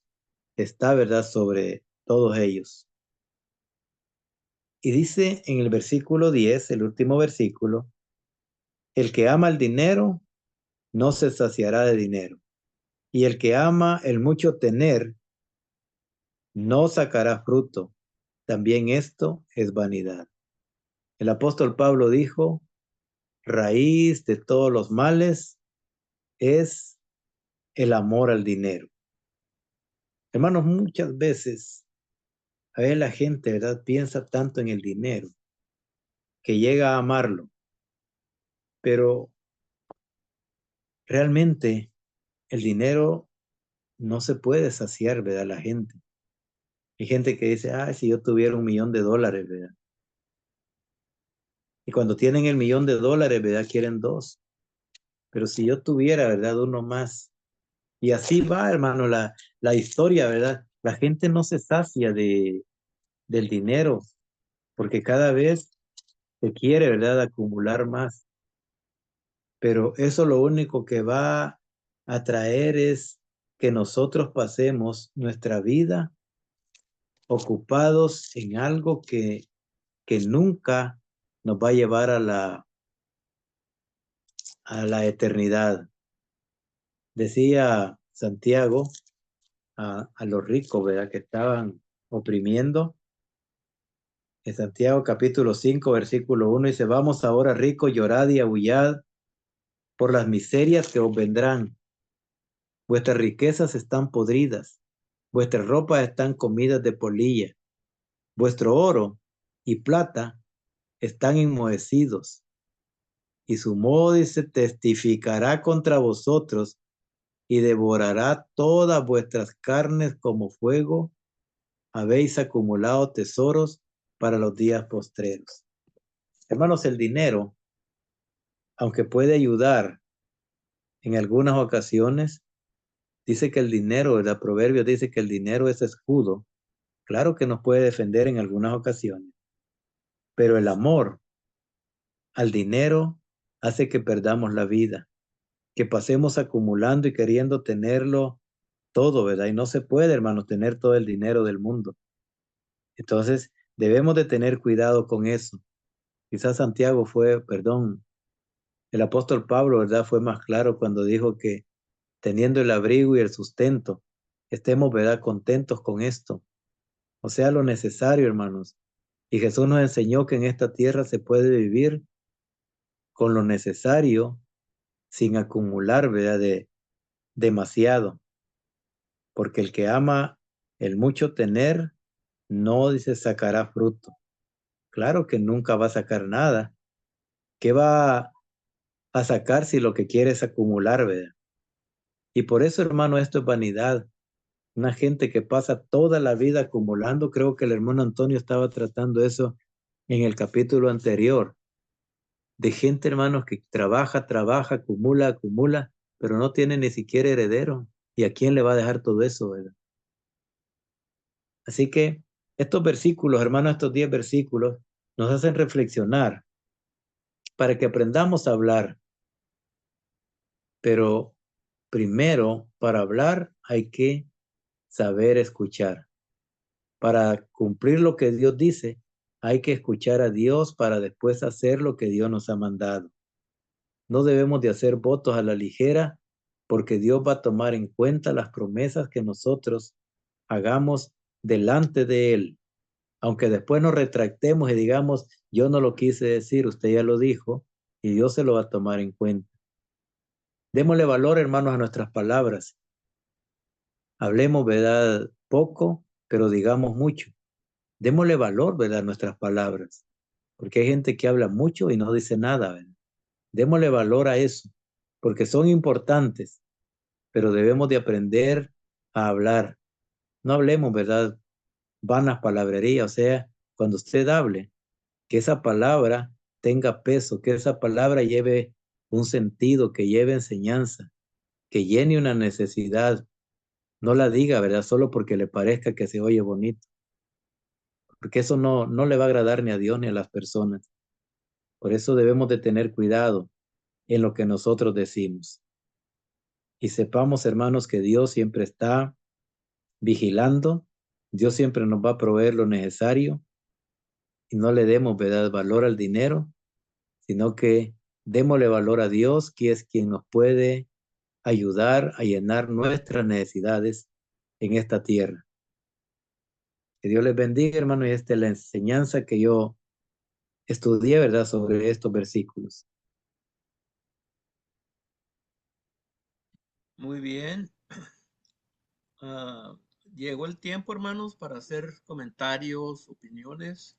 está, ¿verdad?, sobre todos ellos. Y dice en el versículo 10, el último versículo, el que ama el dinero no se saciará de dinero, y el que ama el mucho tener no sacará fruto. También esto es vanidad. El apóstol Pablo dijo, raíz de todos los males es el amor al dinero. Hermanos, muchas veces, a ver, la gente, ¿verdad?, piensa tanto en el dinero que llega a amarlo, pero realmente el dinero no se puede saciar, ¿verdad?, la gente. Hay gente que dice, si yo tuviera $1,000,000, ¿verdad? Y cuando tienen el $1,000,000, ¿verdad?, quieren dos. Pero si yo tuviera, ¿verdad?, uno más. Y así va, hermano, la historia, ¿verdad? La gente no se sacia del dinero, porque cada vez se quiere, ¿verdad?, acumular más. Pero eso lo único que va a traer es que nosotros pasemos nuestra vida ocupados en algo que nunca nos va a llevar a la eternidad. Decía Santiago a los ricos, ¿verdad?, que estaban oprimiendo. En Santiago capítulo 5, versículo 1 dice, vamos ahora ricos, llorad y aullad por las miserias que os vendrán. Vuestras riquezas están podridas, vuestras ropas están comidas de polilla, vuestro oro y plata están enmohecidos, y su moho dice, testificará contra vosotros y devorará todas vuestras carnes como fuego. Habéis acumulado tesoros para los días postreros. Hermanos, el dinero, aunque puede ayudar en algunas ocasiones, dice que el dinero, el proverbio dice que el dinero es escudo. Claro que nos puede defender en algunas ocasiones, pero el amor al dinero hace que perdamos la vida, que pasemos acumulando y queriendo tenerlo todo, ¿verdad? Y no se puede, hermanos, tener todo el dinero del mundo. Entonces, debemos de tener cuidado con eso. Quizás el apóstol Pablo, ¿verdad?, fue más claro cuando dijo que teniendo el abrigo y el sustento, estemos, ¿verdad?, contentos con esto. O sea, lo necesario, hermanos. Y Jesús nos enseñó que en esta tierra se puede vivir con lo necesario sin acumular, ¿verdad?, demasiado. Porque el que ama el mucho tener, no dice sacará fruto. Claro que nunca va a sacar nada. ¿Qué va a sacar si lo que quiere es acumular, verdad? Y por eso, hermano, esto es vanidad. Una gente que pasa toda la vida acumulando, creo que el hermano Antonio estaba tratando eso en el capítulo anterior, de gente, hermanos, que trabaja, acumula, pero no tiene ni siquiera heredero. ¿Y a quién le va a dejar todo eso, verdad? Así que estos versículos, hermanos, estos 10 versículos, nos hacen reflexionar para que aprendamos a hablar. Pero primero, para hablar hay que saber escuchar. Para cumplir lo que Dios dice, hay que escuchar a Dios para después hacer lo que Dios nos ha mandado. No debemos de hacer votos a la ligera, porque Dios va a tomar en cuenta las promesas que nosotros hagamos delante de Él. Aunque después nos retractemos y digamos, yo no lo quise decir, usted ya lo dijo, y Dios se lo va a tomar en cuenta. Démosle valor, hermanos, a nuestras palabras. Hablemos, ¿verdad? Poco, pero digamos mucho. Démosle valor, ¿verdad? A nuestras palabras. Porque hay gente que habla mucho y no dice nada, ¿verdad? Démosle valor a eso, porque son importantes, pero debemos de aprender a hablar. No hablemos, ¿verdad? Vanas palabrerías, o sea, cuando usted hable, que esa palabra tenga peso, que esa palabra lleve un sentido, que lleve enseñanza, que llene una necesidad. No la diga, ¿verdad? Solo porque le parezca que se oye bonito, porque eso no le va a agradar ni a Dios ni a las personas. Por eso debemos de tener cuidado en lo que nosotros decimos. Y sepamos, hermanos, que Dios siempre está vigilando, Dios siempre nos va a proveer lo necesario y no le demos, ¿verdad?, valor al dinero, sino que démosle valor a Dios, que es quien nos puede ayudar a llenar nuestras necesidades en esta tierra. Que Dios les bendiga, hermano, y esta es la enseñanza que yo estudié, ¿verdad?, sobre estos versículos. Muy bien. Ah, llegó el tiempo, hermanos, para hacer comentarios, opiniones,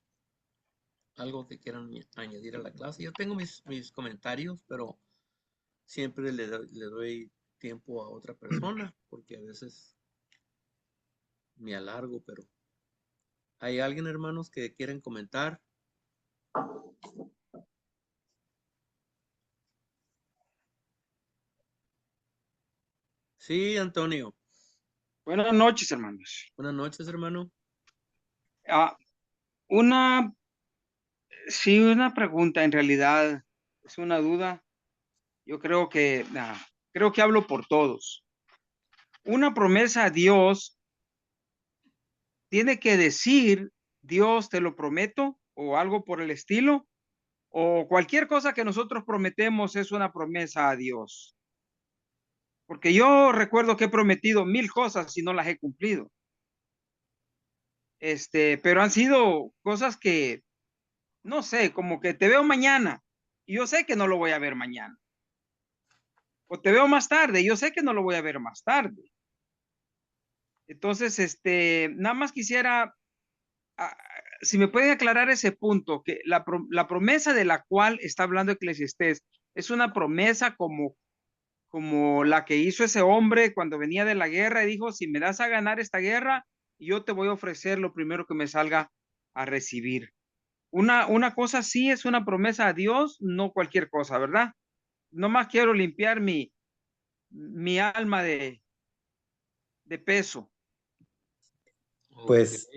algo que quieran añadir a la clase. Yo tengo mis comentarios, pero siempre le doy tiempo a otra persona, porque a veces me alargo, pero ¿hay alguien, hermanos, que quieren comentar? Sí, Antonio. Buenas noches, hermanos. Buenas noches, hermano. Ah, una, sí, una pregunta, en realidad es una duda. Yo creo que hablo por todos. Una promesa a Dios tiene que decir, Dios te lo prometo, o algo por el estilo, o cualquier cosa que nosotros prometemos es una promesa a Dios. Porque yo recuerdo que he prometido 1000 cosas y no las he cumplido. Pero han sido cosas que no sé, como que te veo mañana y yo sé que no lo voy a ver mañana. O te veo más tarde y yo sé que no lo voy a ver más tarde. Entonces, nada más quisiera, ah, si me pueden aclarar ese punto, que la promesa de la cual está hablando Eclesiastés es una promesa como la que hizo ese hombre cuando venía de la guerra y dijo, si me das a ganar esta guerra, yo te voy a ofrecer lo primero que me salga a recibir. Una cosa sí es una promesa a Dios, no cualquier cosa, ¿verdad? Nomás quiero limpiar mi alma de peso. Ok. Pues,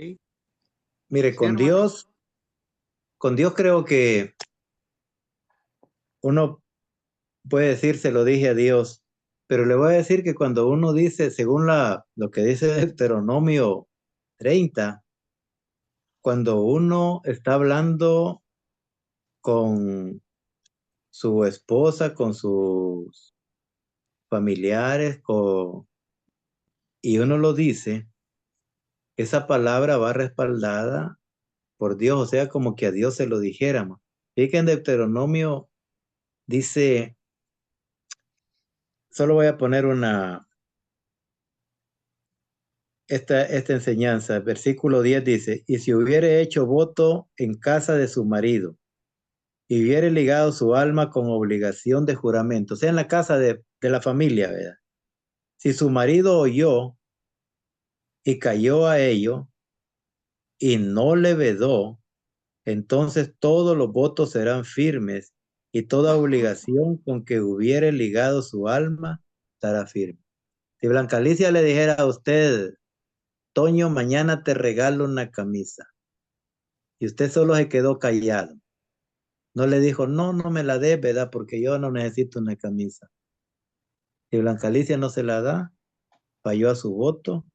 mire, Sí, hermano. con Dios creo que uno puede decir, se lo dije a Dios, pero le voy a decir que cuando uno dice, según lo que dice Deuteronomio 30, cuando uno está hablando con su esposa, con sus familiares, y uno lo dice, esa palabra va respaldada por Dios, o sea, como que a Dios se lo dijéramos. Y que en Deuteronomio dice, solo voy a poner esta enseñanza. Versículo 10 dice, y si hubiere hecho voto en casa de su marido, y hubiere ligado su alma con obligación de juramento, o sea, en la casa de la familia, ¿verdad? Si su marido oyó y cayó a ello, y no le vedó, entonces todos los votos serán firmes, y toda obligación con que hubiere ligado su alma estará firme. Si Blanca Alicia le dijera a usted, Toño, mañana te regalo una camisa, y usted solo se quedó callado. No le dijo, no, no me la dé, ¿verdad? Porque yo no necesito una camisa. Si Blanca Alicia no se la da, falló a su voto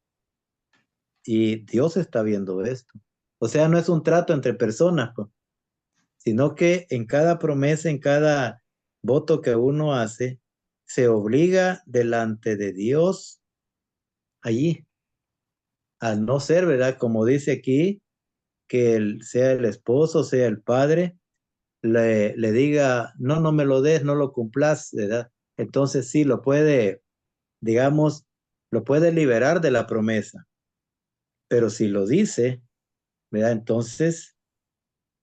y Dios está viendo esto. O sea, no es un trato entre personas, pues, sino que en cada promesa, en cada voto que uno hace, se obliga delante de Dios allí, a no ser, ¿verdad? Como dice aquí, que sea el esposo, sea el padre, le diga, no, no me lo des, no lo cumplas, ¿verdad? Entonces sí, lo puede, digamos, lo puede liberar de la promesa. Pero si lo dice, ¿verdad? Entonces,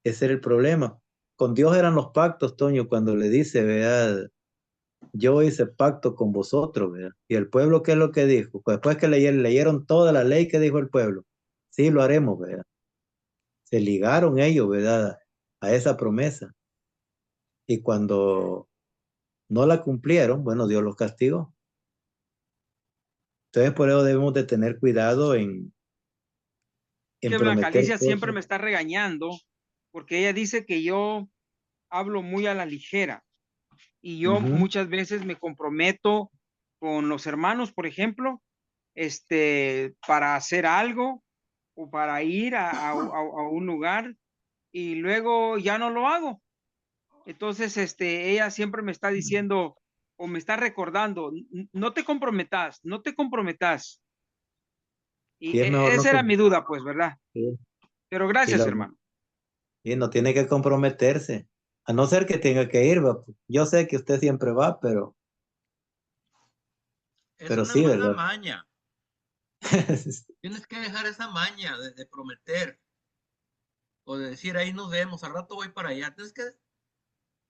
ese era el problema. Con Dios eran los pactos, Toño, cuando le dice, ¿verdad? Yo hice pacto con vosotros, ¿verdad? Y el pueblo, ¿qué es lo que dijo? Pues después que leyeron toda la ley que dijo el pueblo, sí, lo haremos, ¿verdad? Se ligaron ellos, ¿verdad? A esa promesa. Y cuando no la cumplieron, bueno, Dios los castigó. Entonces, por eso debemos de tener cuidado en Que Blanca prometer Alicia siempre cosas. me está regañando porque ella dice que yo hablo muy a la ligera y yo Ujú. muchas veces me comprometo con los hermanos, por ejemplo, para hacer algo o para ir a un lugar y luego ya no lo hago. Entonces, ella siempre me está diciendo o me está recordando, no te comprometas, no te comprometas. Y Y es mejor no, esa era mi duda, pues, ¿verdad? sí, Pero sí, gracias, hermano. y no tiene que comprometerse, a no ser que tenga que ir, va. Yo sé que usted siempre va, Es pero una sí, mala ¿verdad? maña. Tienes que dejar esa maña de prometer o de decir ahí nos vemos, al rato voy para allá. Tienes que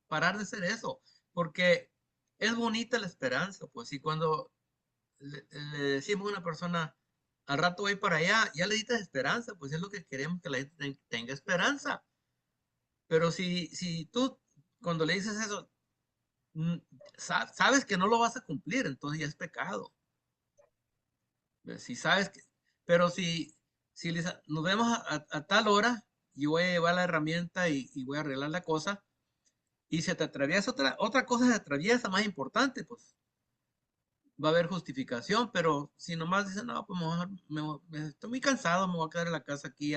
parar de hacer eso, porque es bonita la esperanza, pues, y cuando le decimos a una persona, al rato voy para allá, ya le diste esperanza, pues es lo que queremos, que la gente tenga esperanza. Pero si tú, cuando le dices eso, mm, sabes que no lo vas a cumplir, entonces ya es pecado. Si sabes que, pero si nos vemos a tal hora, y voy a llevar la herramienta y voy a arreglar la cosa, y se te atraviesa otra cosa, se atraviesa más importante, pues va a haber justificación, pero si nomás dicen, no, pues mejor estoy muy cansado, me voy a quedar en la casa aquí,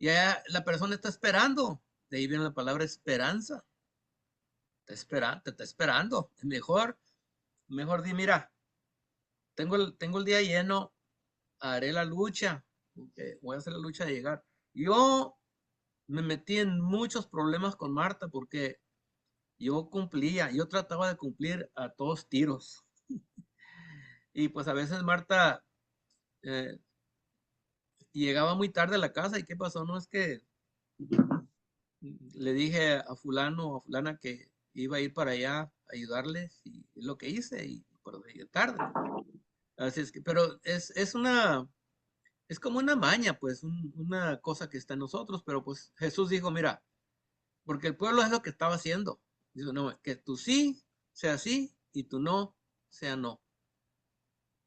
ya la persona está esperando, de ahí viene la palabra esperanza, te está esperando, mejor di, mira, tengo el día lleno, haré la lucha, voy a hacer la lucha de llegar. Yo me metí en muchos problemas con Marta porque yo trataba de cumplir a todos tiros. Y pues a veces Marta eh, llegaba muy tarde a la casa y ¿qué pasó? No es que le dije a fulano o a fulana que iba a ir para allá a ayudarles y es lo que hice y por llegué tarde. Así es que, pero es como una maña, pues, una cosa que está en nosotros, pero pues Jesús dijo, mira, porque el pueblo es lo que estaba haciendo. Dijo, no, que tú sí sea sí y tú no sea no.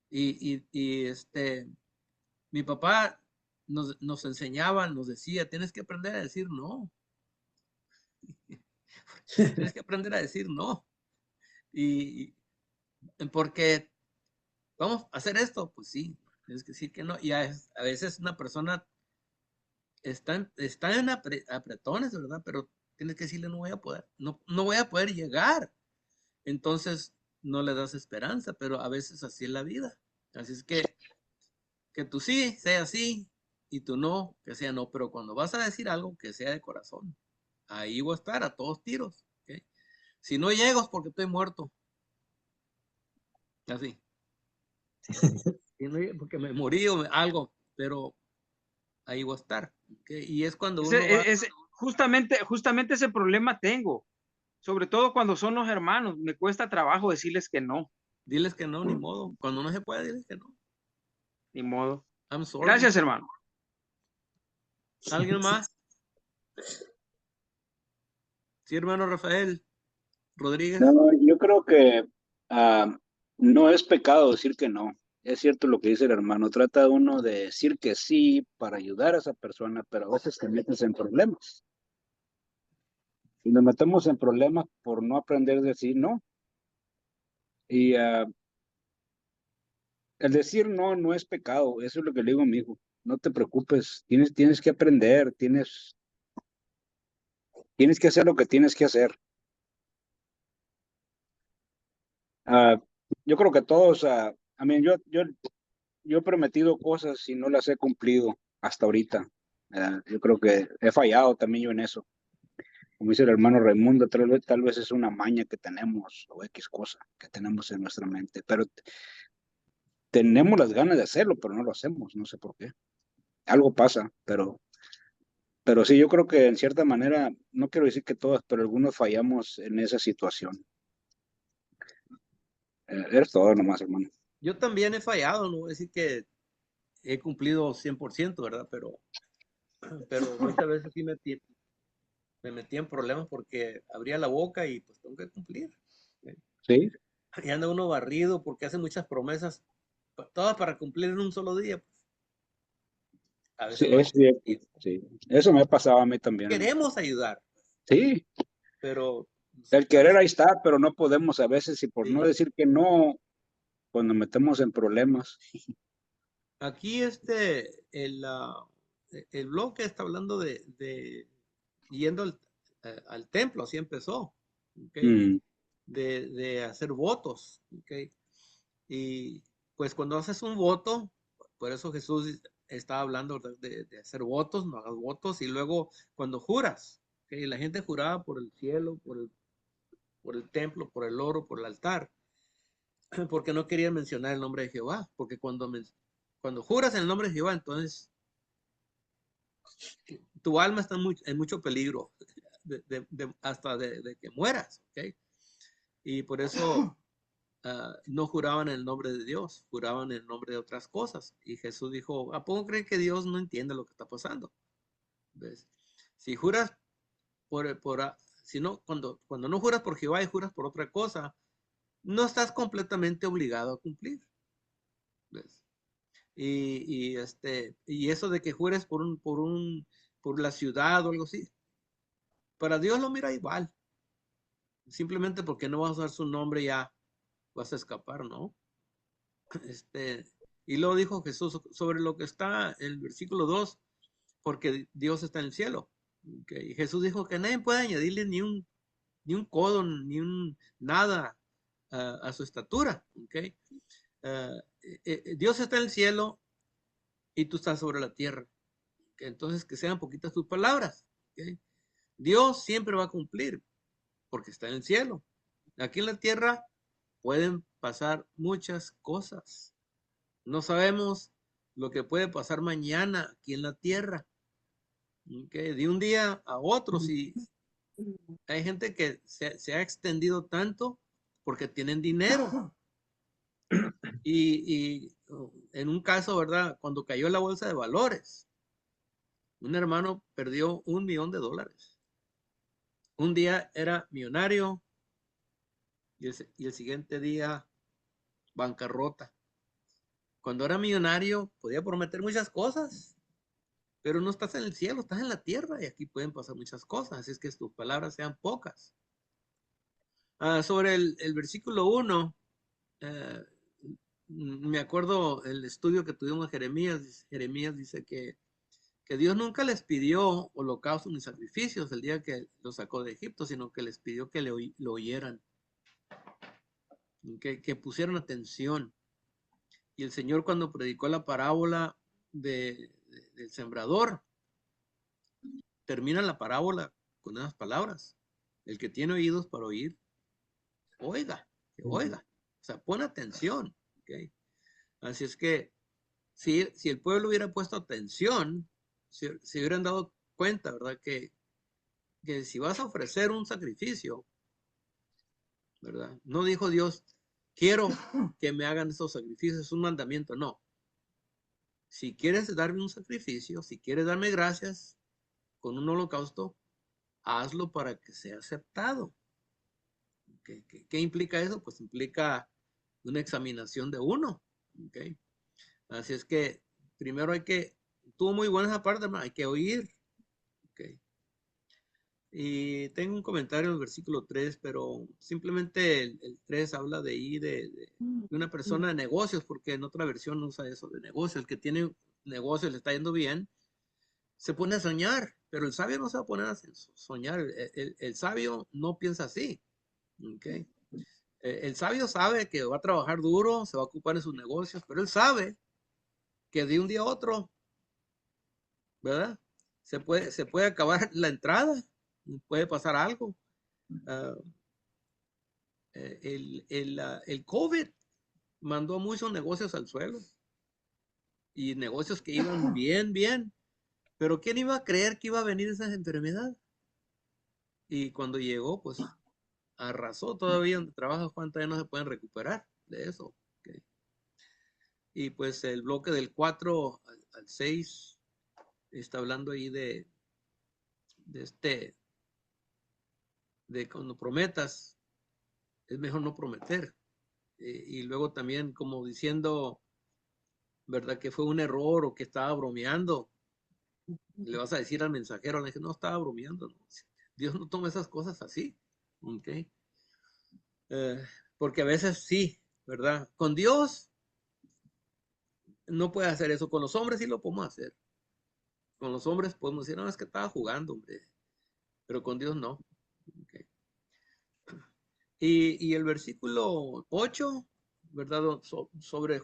Y mi papá nos enseñaba, nos decía, tienes que aprender a decir no. Tienes que aprender a decir no. Y porque vamos a hacer esto, pues sí, tienes que decir que no. Y a veces una persona está en apretones, ¿verdad? Pero tienes que decirle, no voy a poder, no voy a poder llegar. Entonces no le das esperanza, pero a veces así es la vida. Así es que tú sí sea sí y tú no, que sea no. Pero cuando vas a decir algo, que sea de corazón. Ahí voy a estar a todos tiros. ¿Ok? Si no llego es porque estoy muerto. Así. Si no porque me morí o algo, pero ahí voy a estar. ¿Ok? Y es cuando uno va, Justamente ese problema tengo, sobre todo cuando son los hermanos. Me cuesta trabajo decirles que no, diles que no, ni modo. Cuando no se puede, diles que no. ni modo. I'm sorry. Gracias, hermano. ¿Alguien más? Sí, hermano Rafael Rodríguez. No, yo creo que no es pecado decir que no. es cierto lo que dice el hermano, trata uno de decir que sí para ayudar a esa persona, pero a veces te metes en problemas. Y nos metemos en problemas por no aprender a decir no. Y el decir no no es pecado, eso es lo que le digo a mi hijo. No te preocupes, tienes que aprender, tienes que hacer lo que tienes que hacer. Ah, yo creo que todos, yo he prometido cosas y no las he cumplido hasta ahorita. Yo creo que he fallado también yo en eso. Como dice el hermano Raimundo, tal vez es una maña que tenemos o X cosa que tenemos en nuestra mente, pero tenemos las ganas de hacerlo, pero no lo hacemos, no sé por qué. Algo pasa, pero sí, yo creo que en cierta manera, no quiero decir que todas, pero algunos fallamos en esa situación. Es todo nomás, hermano. Yo también he fallado, no voy a decir que he cumplido 100%, ¿verdad? Pero muchas veces sí me metí en problemas porque abría la boca y pues tengo que cumplir. Sí, Y anda uno barrido porque hace muchas promesas, todas para cumplir en un solo día. Pues, a sí, veces no hay. es cierto. Y Sí, eso me ha pasado a mí también, hermano. queremos ayudar, Sí, pero el a querer veces ahí está, pero no podemos a veces y por no sí. decir que no, cuando metemos en problemas. Aquí el bloque está hablando de yendo al templo, así empezó, ¿ok? Mm, De hacer votos, ¿ok? Y pues cuando haces un voto, por eso Jesús estaba hablando de hacer votos, no hagas votos, y luego cuando juras, ¿ok? La gente juraba por el cielo, por el templo, por el oro, por el altar, porque no querían mencionar el nombre de Jehová, porque cuando juras en el nombre de Jehová, entonces tu alma está en mucho peligro, hasta de que mueras, ¿ok? Y por eso no juraban en el nombre de Dios, juraban en el nombre de otras cosas. Y Jesús dijo, ¿a poco creen que Dios no entiende lo que está pasando? ¿Ves? Si juras si no, cuando no juras por Jehová y juras por otra cosa, no estás completamente obligado a cumplir. ¿Ves? Y eso de que jures por la ciudad o algo así, para Dios lo mira igual. Simplemente porque no vas a usar su nombre ya vas a escapar, ¿no? Este, y luego dijo Jesús sobre lo que está en el versículo 2, porque Dios está en el cielo. Okay. Y Jesús dijo que nadie puede añadirle ni un codo, nada a su estatura. Okay. Dios está en el cielo y tú estás sobre la tierra. Okay. Entonces, que sean poquitas tus palabras. Okay. Dios siempre va a cumplir porque está en el cielo. Aquí en la tierra pueden pasar muchas cosas. No sabemos lo que puede pasar mañana aquí en la tierra. ¿Okay? De un día a otro, si hay gente que se ha extendido tanto porque tienen dinero. En un caso, ¿verdad? Cuando cayó la bolsa de valores, un hermano perdió $1,000,000. Un día era millonario y el siguiente día bancarrota. Cuando era millonario podía prometer muchas cosas, pero no estás en el cielo, estás en la tierra y aquí pueden pasar muchas cosas, así es que tus palabras sean pocas. Sobre el versículo 1, me acuerdo el estudio que tuvimos en Jeremías. Jeremías dice que Dios nunca les pidió holocaustos ni sacrificios el día que los sacó de Egipto, sino que les pidió que lo oyeran, que pusieran atención. Y el Señor, cuando predicó la parábola del sembrador, termina la parábola con esas palabras: el que tiene oídos para oír, oiga, que oiga. O sea, pon atención. ¿Okay? Así es que si el pueblo hubiera puesto atención, se hubieran dado cuenta, ¿verdad? Que si vas a ofrecer un sacrificio, ¿verdad? No dijo Dios, quiero que me hagan esos sacrificios, es un mandamiento, no. Si quieres darme un sacrificio, si quieres darme gracias con un holocausto, hazlo para que sea aceptado. ¿Qué implica eso? Pues implica una examinación de uno. Okay. Así es que primero tuvo muy buena esa parte, hermano, hay que oír. Okay. Y tengo un comentario en el versículo 3, pero simplemente el 3 habla de ahí de una persona de negocios, porque en otra versión no usa eso de negocios. El que tiene negocios le está yendo bien, se pone a soñar, pero el sabio no se va a poner a soñar. El sabio no piensa así. Okay. El sabio sabe que va a trabajar duro, se va a ocupar en sus negocios, pero él sabe que de un día a otro, ¿verdad? Se puede acabar la entrada, puede pasar algo. El COVID mandó muchos negocios al suelo y negocios que iban bien, bien, pero ¿quién iba a creer que iba a venir esa enfermedad? Y cuando llegó, pues arrasó todavía donde trabaja Juan, todavía no se pueden recuperar de eso. Okay. Y pues el bloque del 4 al 6 está hablando ahí de cuando prometas, es mejor no prometer. Y luego también como diciendo, ¿verdad? Que fue un error o que estaba bromeando. Le vas a decir al mensajero, le dije, no, estaba bromeando. ¿No? Dios no toma esas cosas así. Okay. Porque a veces sí, ¿verdad? Con Dios no puede hacer eso. Con los hombres sí lo podemos hacer. Con los hombres podemos decir, no, es que estaba jugando, hombre. Pero con Dios no. Okay. Y el versículo 8, ¿verdad? Sobre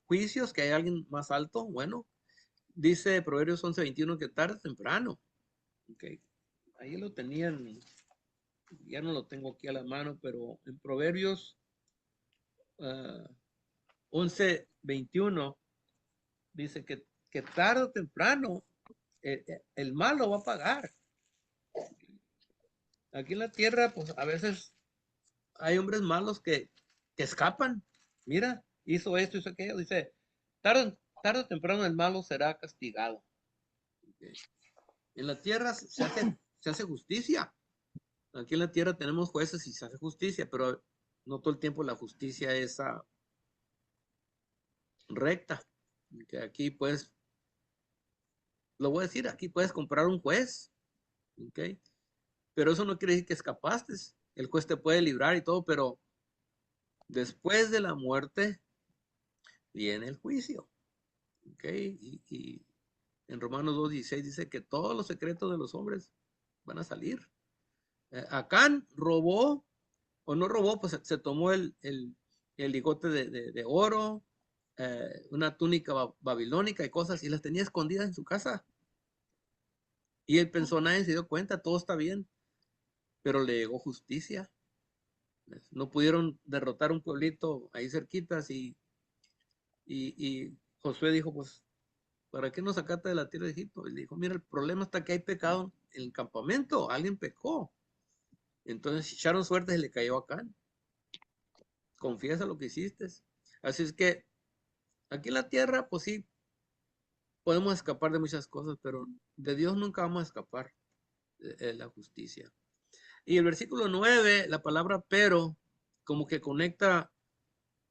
juicios, que hay alguien más alto. Bueno, dice Proverbios 11:21 que tarde o temprano. Okay. Ahí lo tenían, ya no lo tengo aquí a la mano, pero en Proverbios 11:21 dice que tarde o temprano el malo va a pagar. Aquí en la tierra, pues a veces hay hombres malos que escapan. Mira, hizo esto, hizo aquello. Dice, tarde o temprano el malo será castigado. Okay. En la tierra se hace justicia. Aquí en la tierra tenemos jueces y se hace justicia, pero no todo el tiempo la justicia es recta. Que aquí pues, lo voy a decir, aquí puedes comprar un juez, ¿okay? Pero eso no quiere decir que escapaste. El juez te puede librar y todo, pero después de la muerte viene el juicio, ¿okay? Y en Romanos 2:16 dice que todos los secretos de los hombres van a salir. Acán robó, o no robó, pues se tomó el ligote de oro, una túnica babilónica y cosas, y las tenía escondidas en su casa. Y el personaje se dio cuenta, todo está bien, pero le llegó justicia. No pudieron derrotar un pueblito ahí cerquitas y Josué dijo, pues, ¿para qué nos sacaste de la tierra de Egipto? Y le dijo, mira, el problema está que hay pecado en el campamento, alguien pecó. Entonces echaron suerte y le cayó a Acán. Confiesa lo que hiciste. Así es que aquí en la tierra, pues sí, podemos escapar de muchas cosas, pero de Dios nunca vamos a escapar de la justicia. Y el versículo 9, la palabra pero, como que conecta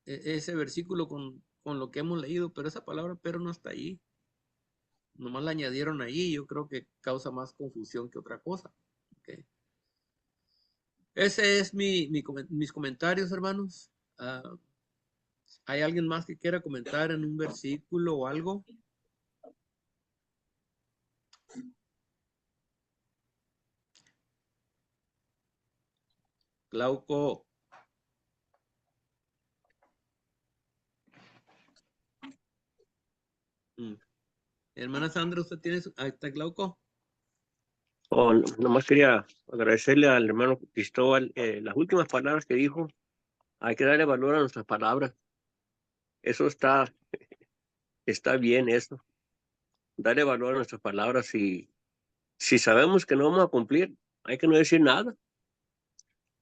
ese versículo con lo que hemos leído, pero esa palabra pero no está ahí. Nomás la añadieron ahí, yo creo que causa más confusión que otra cosa. Okay. Ese es mis comentarios, hermanos. ¿Hay alguien más que quiera comentar en un versículo o algo? Glauco. Hermana Sandra, ¿usted tiene ahí está Glauco? Oh, nomás quería agradecerle al hermano Cristóbal las últimas palabras que dijo. Hay que darle valor a nuestras palabras. Eso está bien, eso. Darle valor a nuestras palabras. Y si sabemos que no vamos a cumplir, hay que no decir nada.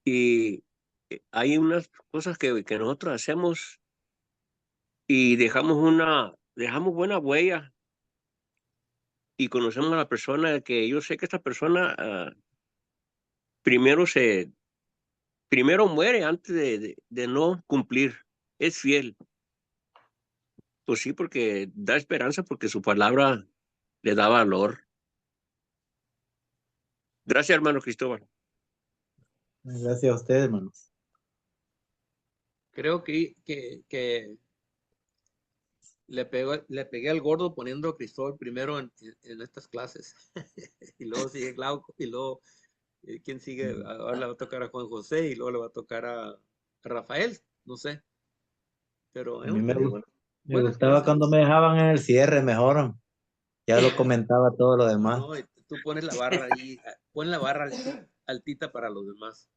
Y hay unas cosas que nosotros hacemos y dejamos buena huella y conocemos a la persona que yo sé que esta persona primero muere antes de no cumplir. es fiel. Pues sí, porque da esperanza, porque su palabra le da valor. Gracias, hermano Cristóbal. Gracias a ustedes, hermanos. Creo que le pegué al gordo poniendo a Cristóbal primero en estas clases. Y luego sigue Glauco, y luego, ¿quién sigue? Ahora le va a tocar a Juan José, y luego le va a tocar a Rafael, no sé. Pero A mí hemos tenido me buenas gustaba clases. cuando me dejaban en el cierre, mejor. Ya lo comentaba todo lo demás. No, y tú pones la barra ahí, pon la barra altita para los demás.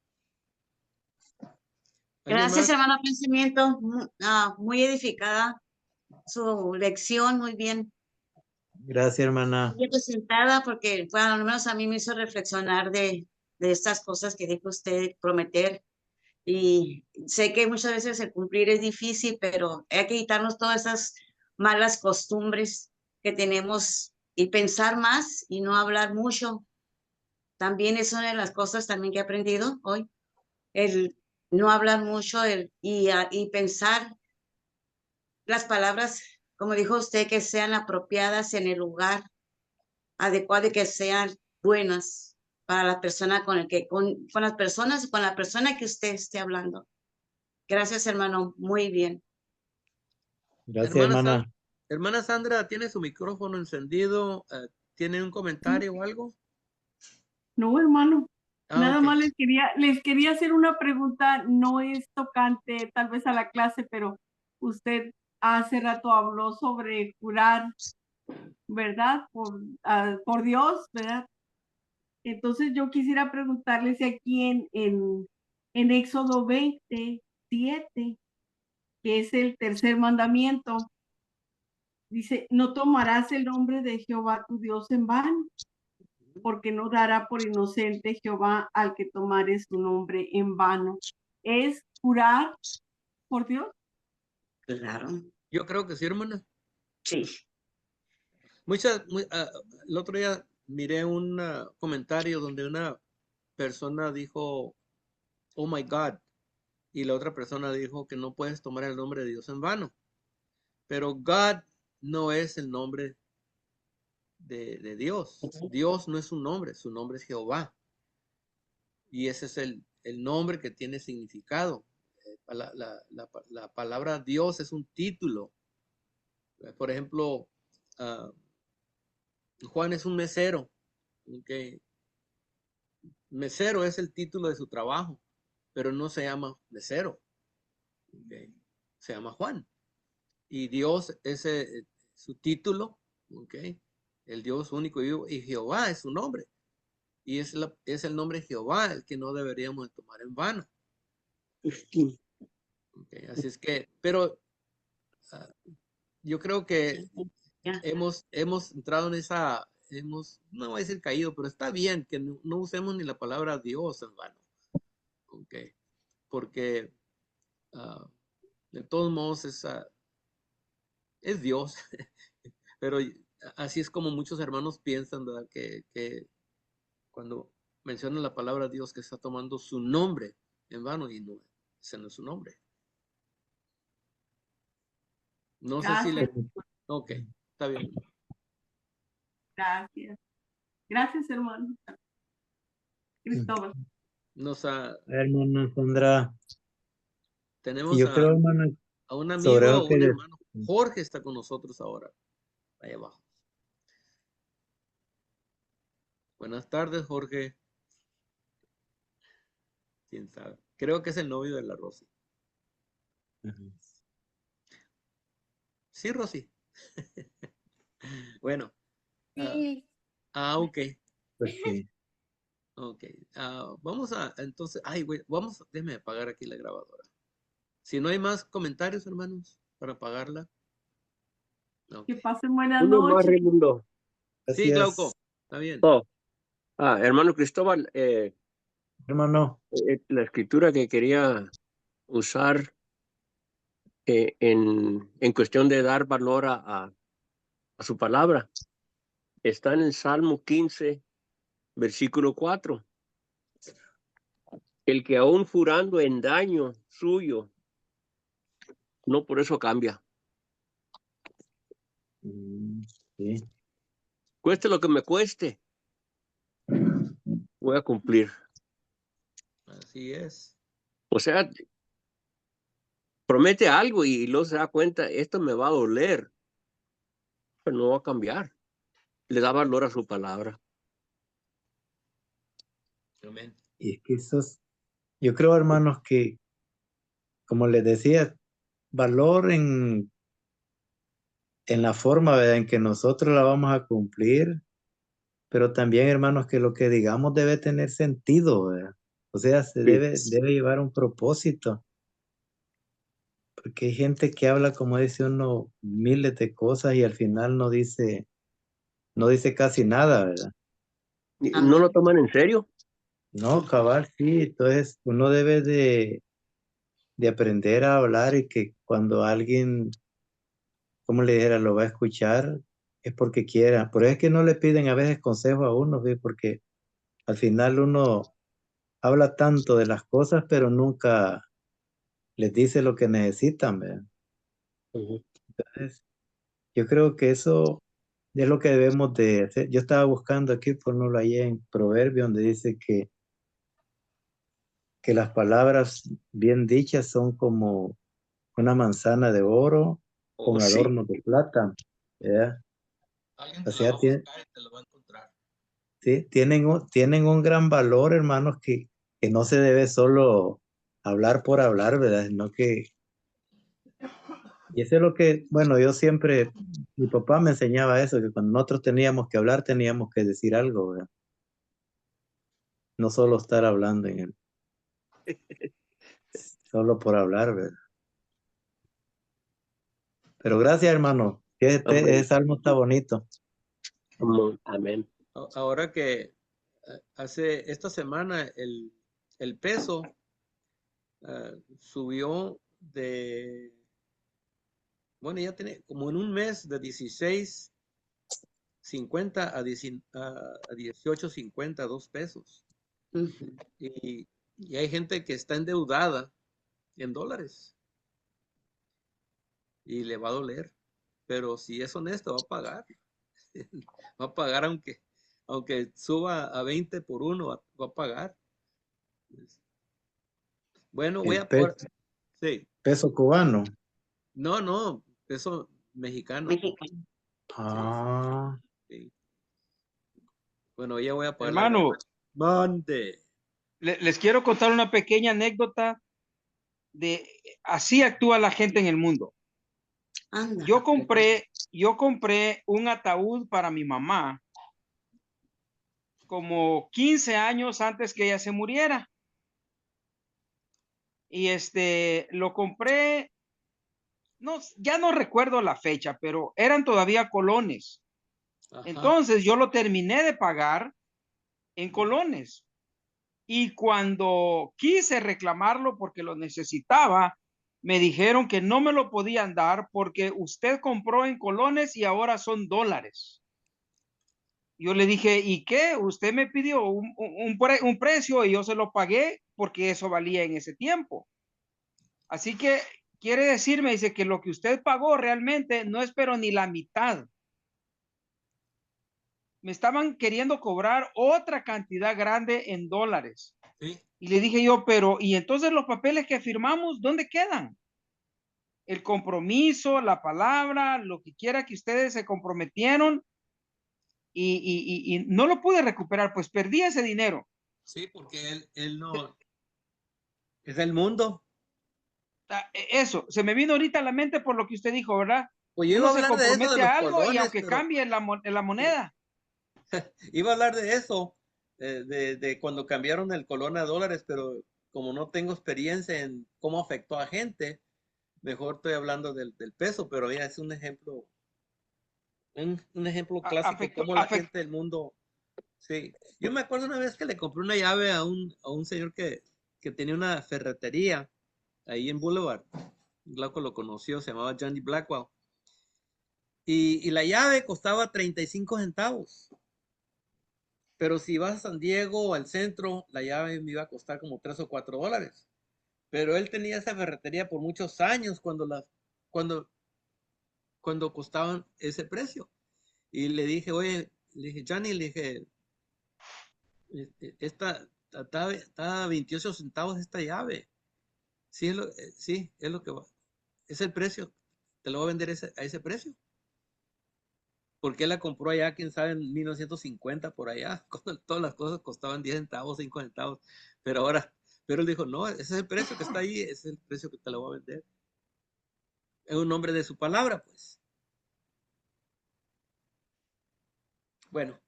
¿Alguien Gracias, más? hermano Pensamiento. Muy edificada su lección, muy bien. Gracias, hermana. Bien presentada, porque, bueno, al menos a mí me hizo reflexionar de estas cosas que dijo usted, prometer. Y sé que muchas veces el cumplir es difícil, pero hay que quitarnos todas esas malas costumbres que tenemos y pensar más y no hablar mucho. También es una de las cosas también que he aprendido hoy, el no hablar mucho y pensar las palabras, como dijo usted, que sean apropiadas en el lugar adecuado y que sean buenas para la persona con las personas y con la persona que usted esté hablando. Gracias, hermano. Muy bien. Gracias, hermana. Hermana Sandra, ¿tiene su micrófono encendido? ¿Tiene un comentario o algo? No, hermano. Nada Ok. más les quería hacer una pregunta, no es tocante tal vez a la clase, pero usted hace rato habló sobre jurar, ¿verdad? Por Dios, ¿verdad? Entonces yo quisiera preguntarles si aquí en Éxodo 27, que es el tercer mandamiento, dice, no tomarás el nombre de Jehová tu Dios en vano, porque no dará por inocente Jehová al que tomare su nombre en vano. ¿Es jurar por Dios? Claro. Yo creo que sí, hermana. Sí. El otro día miré un comentario donde una persona dijo, oh my God, y la otra persona dijo que no puedes tomar el nombre de Dios en vano. Pero God no es el nombre de Dios. Dios no es un nombre, su nombre es Jehová. Y ese es el nombre que tiene significado. La palabra Dios es un título. Por ejemplo, Juan es un mesero. Okay. Mesero es el título de su trabajo, pero no se llama mesero. Okay. Se llama Juan. Y Dios es su título. Okay. El Dios único y vivo. Y Jehová es su nombre. Y es el nombre Jehová el que no deberíamos tomar en vano. Okay. Así es que, pero yo creo que hemos entrado en no voy a decir caído, pero está bien que no usemos ni la palabra Dios en vano. Okay. Porque de todos modos es Dios. Pero así es como muchos hermanos piensan, ¿verdad? Que cuando mencionan la palabra Dios, que está tomando su nombre en vano, y no, ese no es su nombre. No sé si Gracias. Ok, está bien. Gracias. Gracias, hermano. Cristóbal. Hermana Sandra, Tenemos yo creo, hermana, a un sobre amigo eso o un hermano. Jorge está con nosotros ahora. Ahí abajo. Buenas tardes, Jorge. ¿Quién sabe? Creo que es el novio de la Rosy. Sí, Rosy. Bueno. Sí. Ok. Pues sí. Ok. Vamos entonces, déjeme apagar aquí la grabadora. Si no hay más comentarios, hermanos, para apagarla. Que Okay. pasen buenas Uno más, noches. Raimundo. Sí, Gracias. Glauco. Está bien. Oh. Hermano Cristóbal, Hermano. la escritura que quería usar en cuestión de dar valor a su palabra está en el Salmo 15, versículo 4. El que aún jurando en daño suyo no por eso cambia. Sí. Cueste lo que me cueste, voy a cumplir. Así es. O sea, promete algo y luego se da cuenta, esto me va a doler, pero no va a cambiar. Le da valor a su palabra. Amén. Y es que yo creo, hermanos, que, como les decía, valor en la forma, ¿verdad?, en que nosotros la vamos a cumplir, pero también, hermanos, que lo que digamos debe tener sentido, ¿verdad? O sea, se Sí. debe llevar un propósito, porque hay gente que habla, como dice uno, miles de cosas y al final no dice casi nada, ¿verdad? ¿No lo toman en serio? No, cabal, sí, entonces uno debe de aprender a hablar y que cuando alguien, como le dijera, lo va a escuchar, es porque quiera. Por eso es que no le piden a veces consejo a uno, ¿sí? Porque al final uno habla tanto de las cosas, pero nunca les dice lo que necesitan, ¿verdad? Ujú. Entonces, yo creo que eso es lo que debemos de hacer. Yo estaba buscando aquí, pues no lo hallé en Proverbio, donde dice que las palabras bien dichas son como una manzana de oro Oh, con sí. adornos de plata, ¿verdad? Alguien O te la va sea, a buscar y te lo va a encontrar. sí, tienen un gran valor, hermanos, que no se debe solo hablar por hablar, ¿verdad? Sino que, y eso es lo que, bueno, yo siempre, mi papá me enseñaba eso, que cuando nosotros teníamos que hablar, teníamos que decir algo, ¿verdad? No solo estar hablando solo por hablar, ¿verdad? Pero gracias, hermano, que Amén. ese salmo está bonito. Amén. Ahora que hace esta semana el peso subió de, bueno, ya tiene como en un mes de 16.50 a 18.50, 2 pesos. Ujú. Y hay gente que está endeudada en dólares y le va a doler. Pero si es honesto, va a pagar. Va a pagar aunque suba a 20 por uno, va a pagar. Bueno, voy El a por. Sí. peso cubano. No, peso mexicano. Mexicano. Sí, Ah, sí. Bueno, ya voy a pagar la Hermano, gasolina. Mande. les quiero contar una pequeña anécdota de así actúa la gente en el mundo. Anda. Yo compré un ataúd para mi mamá como 15 años antes que ella se muriera. Y lo compré, no, ya no recuerdo la fecha, pero eran todavía colones. Ajá. Entonces yo lo terminé de pagar en colones. Y cuando quise reclamarlo porque lo necesitaba, me dijeron que no me lo podían dar porque usted compró en colones y ahora son dólares. Yo le dije, ¿y qué? Usted me pidió un precio y yo se lo pagué porque eso valía en ese tiempo. Así que quiere decirme, dice, que lo que usted pagó realmente no es pero ni la mitad. Me estaban queriendo cobrar otra cantidad grande en dólares. Sí. Y le dije yo, pero, ¿y entonces los papeles que firmamos, dónde quedan? El compromiso, la palabra, lo que quiera que ustedes se comprometieron y no lo pude recuperar, pues perdí ese dinero. Sí, porque él no es del mundo. Eso, se me vino ahorita a la mente por lo que usted dijo, ¿verdad? Pues yo iba Uno a se hablar de eso, de compromete los a algo y colones, aunque pero cambie la moneda. iba a hablar de eso, de cuando cambiaron el colón a dólares, pero como no tengo experiencia en cómo afectó a gente, mejor estoy hablando del peso, pero ya es un ejemplo clásico, cómo la gente del mundo. Sí, yo me acuerdo una vez que le compré una llave a un señor que tenía una ferretería ahí en Boulevard. Glauco lo conoció, se llamaba Johnny Blackwell. Y la llave costaba 35 centavos. Pero si vas a San Diego o al centro, la llave me iba a costar como $3 o $4. Pero él tenía esa ferretería por muchos años. Cuando cuando costaban ese precio. Y le dije, oye, le dije, Johnny, le dije, esta está 28 centavos esta llave. Sí, sí, es lo que va. Es el precio. Te lo voy a vender a ese precio. Porque él la compró allá, quién sabe, en 1950 por allá, cuando todas las cosas costaban 10 centavos, 5 centavos. Pero él dijo, no, ese es el precio que está ahí, ese es el precio que te lo voy a vender. Es un hombre de su palabra, pues. Bueno.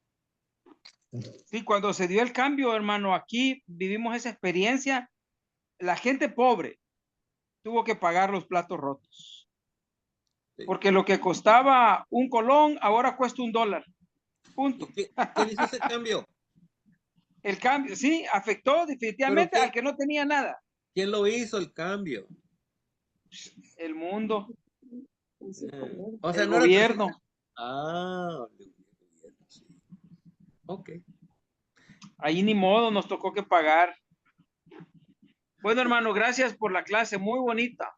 Sí, cuando se dio el cambio, hermano, aquí vivimos esa experiencia. La gente pobre tuvo que pagar los platos rotos. Sí. Porque lo que costaba un colón, ahora cuesta $1. Punto. ¿Quién hizo ese cambio? El cambio, sí, afectó definitivamente al que no tenía nada. ¿Quién lo hizo el cambio? El mundo. O sea, el no gobierno. el gobierno, sí. Ok. Ahí ni modo, nos tocó que pagar. Bueno, hermano, gracias por la clase, muy bonita.